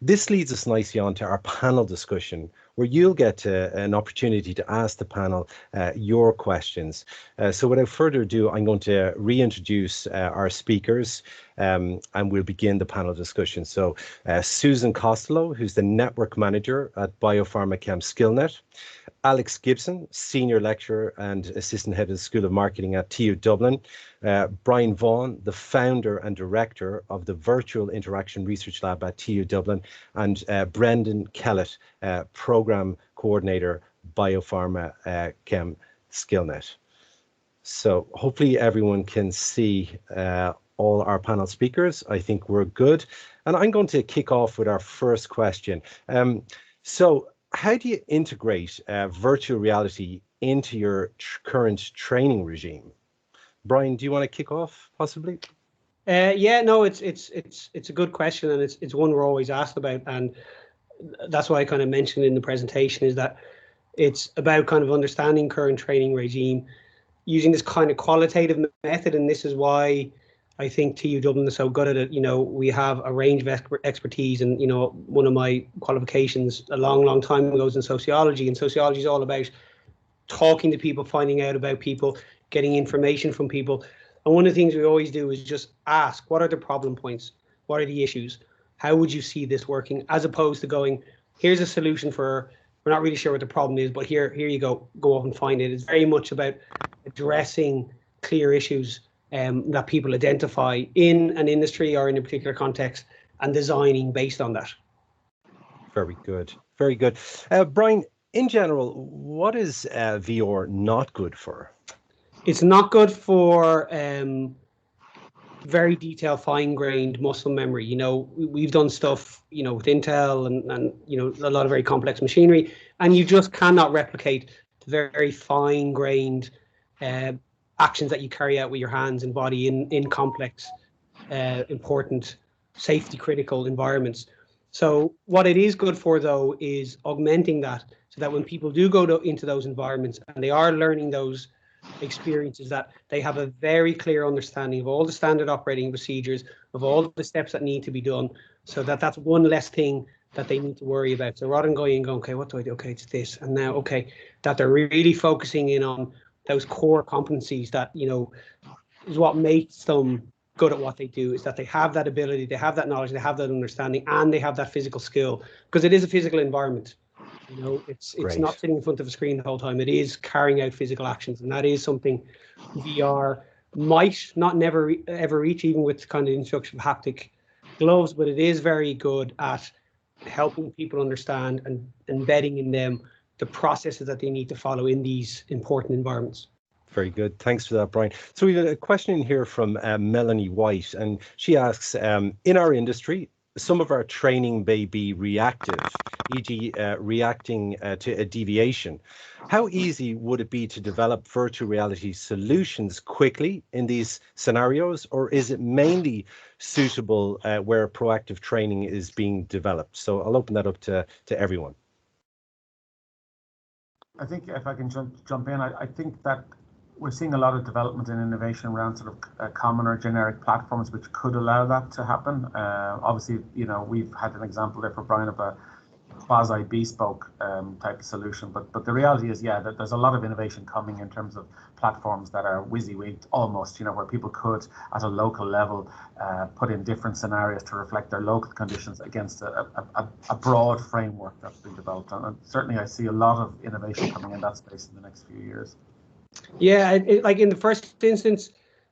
A: This leads us nicely on to our panel discussion, where you'll get an opportunity to ask the panel your questions. So without further ado, I'm going to reintroduce our speakers and we'll begin the panel discussion. So Susan Costello, who's the Network Manager at BioPharmaChem Skillnet, Alex Gibson, Senior Lecturer and Assistant Head of the School of Marketing at TU Dublin, Brian Vaughan, the Founder and Director of the Virtual Interaction Research Lab at TU Dublin, and Brendan Kellett, Program Coordinator, BioPharmaChem Skillnet. So hopefully everyone can see all our panel speakers. I think we're good. And I'm going to kick off with our first question. So how do you integrate virtual reality into your current training regime? Brian, do you want to kick off possibly?
Q: Yeah, no, it's a good question, and it's one we're always asked about, and that's why I kind of mentioned in the presentation is that it's about kind of understanding current training regime, using this kind of qualitative method, and this is why I think TU Dublin is so good at it. You know, we have a range of expertise, and you know, one of my qualifications a long time ago was in sociology, and sociology is all about talking to people, finding out about people, getting information from people. And one of the things we always do is just ask, what are the problem points? What are the issues? How would you see this working? As opposed to going, here's a solution for, we're not really sure what the problem is, but here you go off and find it. It's very much about addressing clear issues that people identify in an industry or in a particular context and designing based on that.
A: Very good. Very good. Brian, in general, what is VR not good for?
Q: It's not good for very detailed, fine-grained muscle memory. You know, we've done stuff, you know, with Intel and you know, a lot of very complex machinery, and you just cannot replicate the very fine-grained actions that you carry out with your hands and body in complex, important, safety-critical environments. So what it is good for, though, is augmenting that, so that when people do go into those environments and they are learning those experiences, that they have a very clear understanding of all the standard operating procedures, of all the steps that need to be done, so that that's one less thing that they need to worry about. So rather than going, okay, what do I do? Okay, it's this, and now, okay, that they're really focusing in on those core competencies that, you know, is what makes them good at what they do, is that they have that ability, they have that knowledge, they have that understanding, and they have that physical skill, because it is a physical environment. You know, it's not sitting in front of a screen the whole time. It is carrying out physical actions, and that is something VR might not ever reach, even with kind of introduction of haptic gloves, but it is very good at helping people understand and embedding in them the processes that they need to follow in these important environments.
A: Very good. Thanks for that, Brian. So we have a question in here from Melanie White, and she asks, in our industry, some of our training may be reactive, e.g. Reacting to a deviation. How easy would it be to develop virtual reality solutions quickly in these scenarios, or is it mainly suitable where proactive training is being developed? So I'll open that up to everyone.
E: I think if I can jump in, I think that we're seeing a lot of development and innovation around sort of common or generic platforms which could allow that to happen. Obviously, you know, we've had an example there for Brian of a quasi bespoke type of solution, but the reality is, yeah, that there's a lot of innovation coming in terms of platforms that are WYSIWYG almost, you know, where people could at a local level put in different scenarios to reflect their local conditions against a broad framework that's been developed. And certainly I see a lot of innovation coming in that space in the next few years.
Q: Yeah, like in the first instance,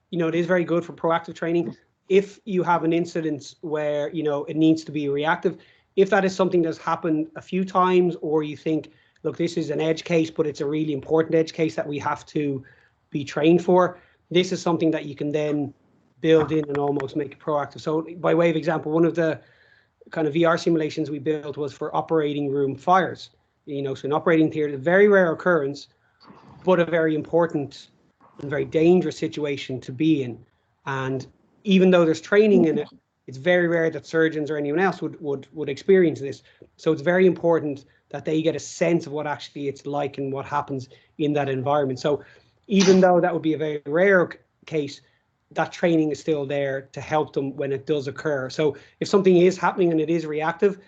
Q: you know, it is very good for proactive training. If you have an incident where, you know, it needs to be reactive, if that is something that's happened a few times, or you think, look, this is an edge case, but it's a really important edge case that we have to be trained for, this is something that you can then build in and almost make it proactive. So by way of example, one of the kind of VR simulations we built was for operating room fires. You know, so an operating theater, a very rare occurrence, but a very important and very dangerous situation to be in. And even though there's training in it, it's very rare that surgeons or anyone else would experience this. So it's very important that they get a sense of what actually it's like and what happens in that environment. So even though that would be a very rare case, that training is still there to help them when it does occur. So if something is happening and it is reactive,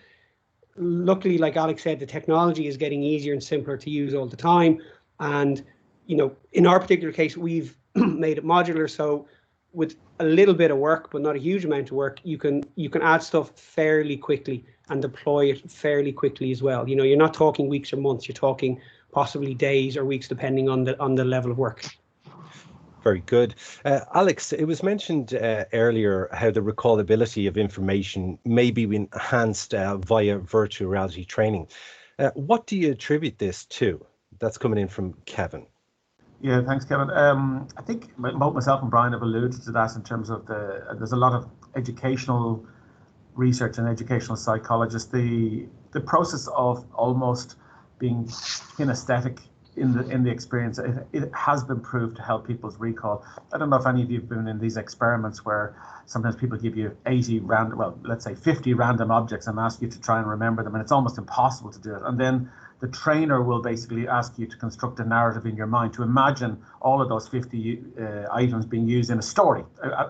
Q: luckily, like Alex said, the technology is getting easier and simpler to use all the time. And, you know, in our particular case, we've made it modular. So with a little bit of work, but not a huge amount of work, you can add stuff fairly quickly and deploy it fairly quickly as well. You know, you're not talking weeks or months, you're talking possibly days or weeks, depending on the level of work.
A: Very good. Alex, it was mentioned earlier how the recallability of information may be enhanced via virtual reality training. What do you attribute this to? That's coming in from Kevin.
E: Yeah, thanks, Kevin. I think both myself and Brian have alluded to that in terms of there's a lot of educational research and educational psychologists. The process of almost being kinesthetic in the experience, it has been proved to help people's recall. I don't know if any of you have been in these experiments where sometimes people give you 80 random, well, let's say 50 random objects and ask you to try and remember them, and it's almost impossible to do it. And then the trainer will basically ask you to construct a narrative in your mind, to imagine all of those 50 items being used in a story.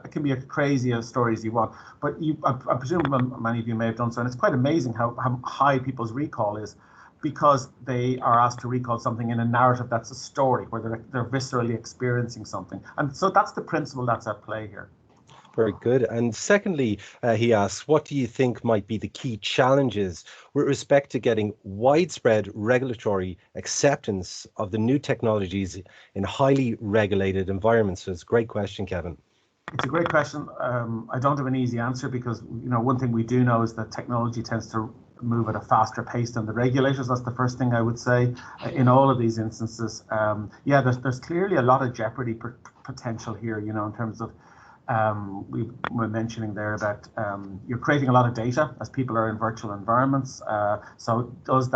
E: It can be as crazy a story as you want, but I presume many of you may have done so, and it's quite amazing how high people's recall is, because they are asked to recall something in a narrative that's a story, where they're viscerally experiencing something. And so that's the principle that's at play here.
A: Very good. And secondly, he asks, what do you think might be the key challenges with respect to getting widespread regulatory acceptance of the new technologies in highly regulated environments? So it's a great question, Kevin.
E: It's a great question. I don't have an easy answer, because, you know, one thing we do know is that technology tends to move at a faster pace than the regulators. That's the first thing I would say in all of these instances. Yeah, there's clearly a lot of jeopardy potential here, you know, in terms of we were mentioning there about you're creating a lot of data as people are in virtual environments. So how does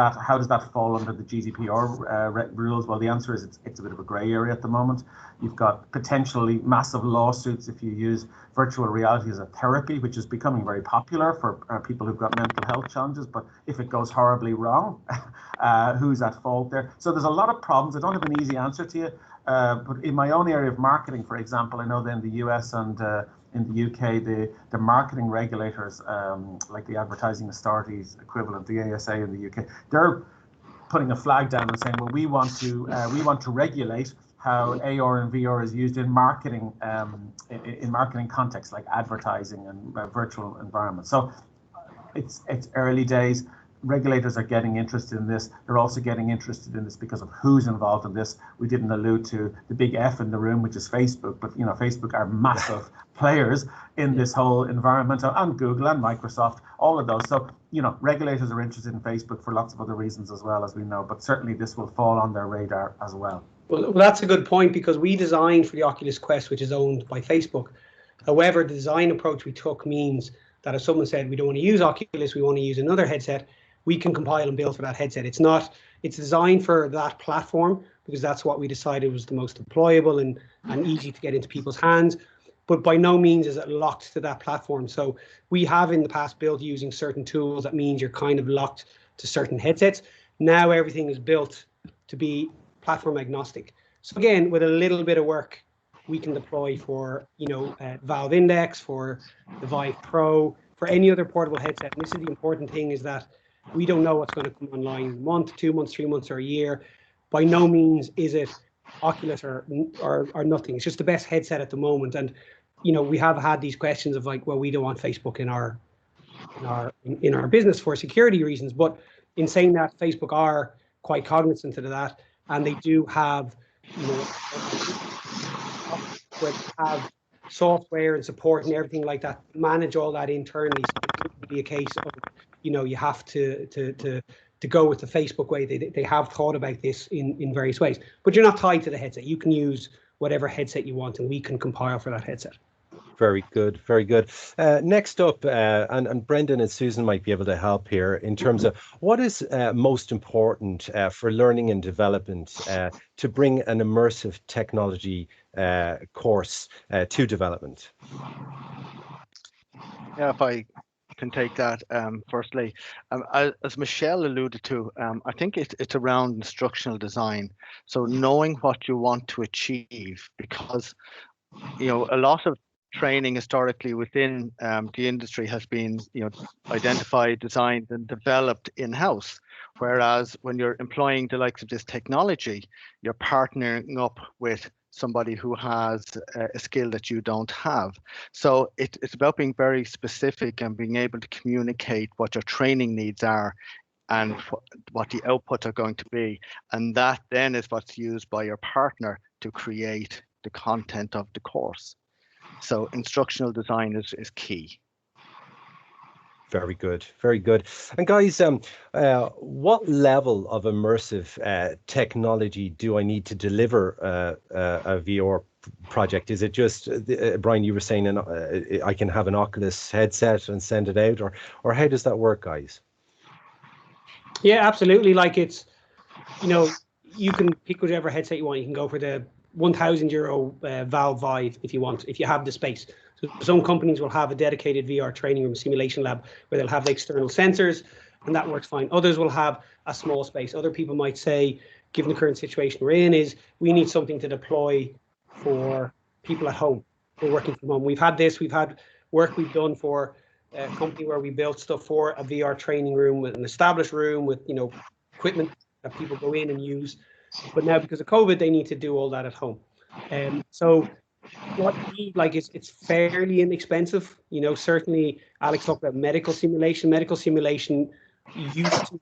E: that fall under the GDPR rules? Well, the answer is it's a bit of a grey area at the moment. You've got potentially massive lawsuits if you use virtual reality as a therapy, which is becoming very popular for people who've got mental health challenges. But if it goes horribly wrong, who's at fault there? So there's a lot of problems. I don't have an easy answer to you. But in my own area of marketing, for example, I know that in the US and in the UK, the marketing regulators, like the Advertising Authorities equivalent, the ASA in the UK, they're putting a flag down and saying, well, we want to regulate how AR and VR is used in marketing contexts like advertising and virtual environments. So it's early days. Regulators are getting interested in this. They're also getting interested in this because of who's involved in this. We didn't allude to the big F in the room, which is Facebook, but, you know, Facebook are massive players in this whole environment, and Google and Microsoft, all of those. So, you know, regulators are interested in Facebook for lots of other reasons as well, as we know, but certainly this will fall on their radar as well.
Q: Well, that's a good point, because we designed for the Oculus Quest, which is owned by Facebook. However, the design approach we took means that if someone said, we don't want to use Oculus, we want to use another headset, we can compile and build for that headset. It's designed for that platform, because that's what we decided was the most deployable and easy to get into people's hands. But by no means is it locked to that platform. So we have in the past built using certain tools. That means you're kind of locked to certain headsets. Now everything is built to be platform agnostic. So again, with a little bit of work, we can deploy for, you know, Valve Index, for the Vive Pro, for any other portable headset. And this is the important thing, is that we don't know what's going to come online in a month, 2 months, 3 months, or a year. By no means is it Oculus or nothing. It's just the best headset at the moment. And, you know, we have had these questions of like, well, we don't want Facebook in our business for security reasons. But in saying that, Facebook are quite cognizant of that, and they do have, you know, where they have software and support and everything like that, manage all that internally. So it could be a case of, you know, you have to go with the Facebook way. They have thought about this in various ways, but you're not tied to the headset. You can use whatever headset you want, and we can compile for that headset.
A: Very good, very good. Next up, and Brendan and Susan might be able to help here in terms of what is most important for learning and development to bring an immersive technology course to development.
T: Yeah, if I can take that firstly. As Michelle alluded to, I think it's around instructional design. So knowing what you want to achieve, because a lot of training historically within the industry has been identified, designed, and developed in-house. Whereas when you're employing the likes of this technology, you're partnering up with somebody who has a skill that you don't have. So it's about being very specific and being able to communicate what your training needs are and what the outputs are going to be. And that then is what's used by your partner to create the content of the course. So instructional design is key.
A: Very good, very good. And guys, what level of immersive technology do I need to deliver a VR project? Is it just, Brian, you were saying I can have an Oculus headset and send it out, or how does that work, guys?
Q: Yeah, absolutely. Like it's, you can pick whatever headset you want. You can go for the €1,000 Valve Vive if you want, if you have the space. So some companies will have a dedicated VR training room simulation lab where they'll have the external sensors, and that works fine. Others will have a small space. Other people might say, given the current situation we're in, is we need something to deploy for people at home who are working from home. We've had work we've done for a company where we built stuff for a VR training room with an established room with equipment that people go in and use. But now because of COVID, they need to do all that at home. So what you need, like, it's fairly inexpensive. Certainly Alex talked about medical simulation. Medical simulation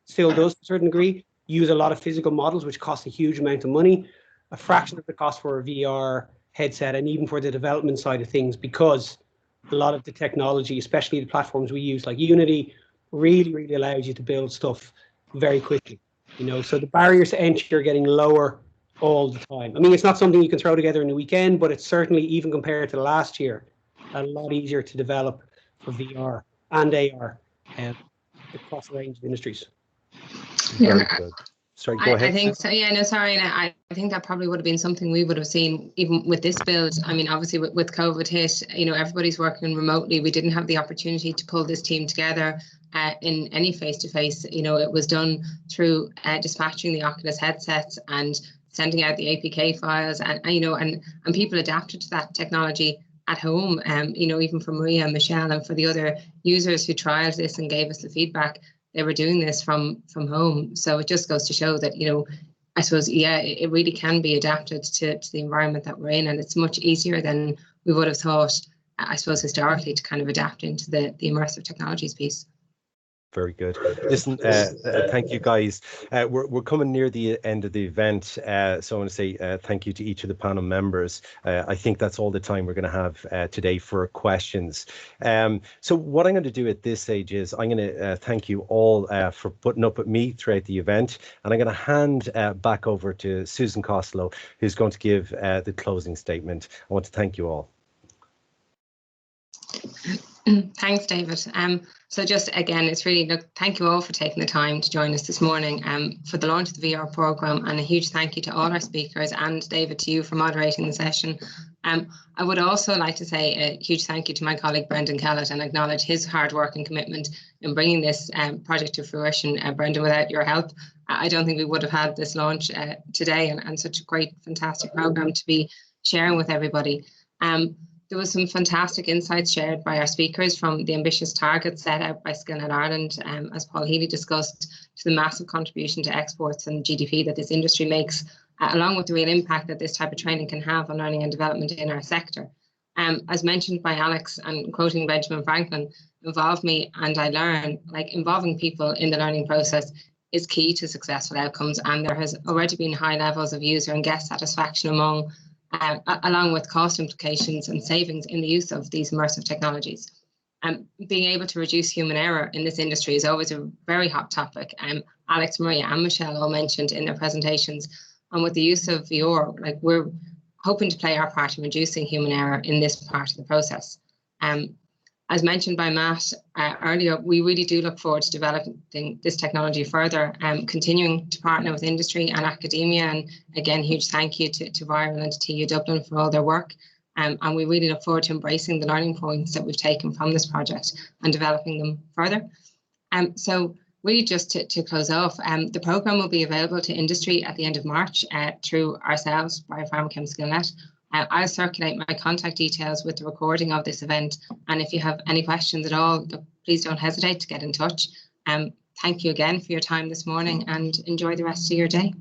Q: still does to a certain degree use a lot of physical models, which cost a huge amount of money, a fraction of the cost for a VR headset, and even for the development side of things, because a lot of the technology, especially the platforms we use like Unity, really allows you to build stuff very quickly. So the barriers to entry are getting lower all the time. I mean, it's not something you can throw together in a weekend, but it's certainly, even compared to last year, a lot easier to develop for VR and AR across a range of industries.
A: Very good. Sorry, go ahead.
B: I think so. Yeah, no, sorry. I think that probably would have been something we would have seen even with this build. I mean, obviously with COVID hit, everybody's working remotely. We didn't have the opportunity to pull this team together in any face-to-face. It was done through dispatching the Oculus headsets and sending out the APK files, and people adapted to that technology at home. Even for Maria and Michelle and for the other users who trialed this and gave us the feedback, they were doing this from home. So it just goes to show that, I suppose, yeah, it really can be adapted to the environment that we're in, and it's much easier than we would have thought, I suppose, historically, to kind of adapt into the immersive technologies piece.
A: Very good. Listen, thank you, guys. We're coming near the end of the event, so I want to say thank you to each of the panel members. I think that's all the time we're going to have today for questions. So what I'm going to do at this stage is I'm going to thank you all for putting up with me throughout the event, and I'm going to hand back over to Susan Costello, who's going to give the closing statement. I want to thank you all.
B: Thanks, David. So just again, it's really, thank you all for taking the time to join us this morning for the launch of the VR programme, and a huge thank you to all our speakers, and David, to you for moderating the session. I would also like to say a huge thank you to my colleague Brendan Kellett and acknowledge his hard work and commitment in bringing this project to fruition. Brendan, without your help, I don't think we would have had this launch today, and such a great, fantastic programme to be sharing with everybody. There was some fantastic insights shared by our speakers, from the ambitious targets set out by Skillnet Ireland, as Paul Healy discussed, to the massive contribution to exports and GDP that this industry makes, along with the real impact that this type of training can have on learning and development in our sector. As mentioned by Alex, and quoting Benjamin Franklin, "Involve me and I learn." Like, involving people in the learning process is key to successful outcomes, and there has already been high levels of user and guest satisfaction along with cost implications and savings in the use of these immersive technologies. Being able to reduce human error in this industry is always a very hot topic. Alex, Maria and Michelle all mentioned in their presentations. And with the use of VR, like, we're hoping to play our part in reducing human error in this part of the process. As mentioned by Matt earlier, we really do look forward to developing this technology further, continuing to partner with industry and academia. And again, huge thank you to Viral and to TU Dublin for all their work. And we really look forward to embracing the learning points that we've taken from this project and developing them further. So really just to close off, the programme will be available to industry at the end of March through ourselves, BioPharmaChem Skillnet. I'll circulate my contact details with the recording of this event. And if you have any questions at all, please don't hesitate to get in touch. Thank you again for your time this morning and enjoy the rest of your day.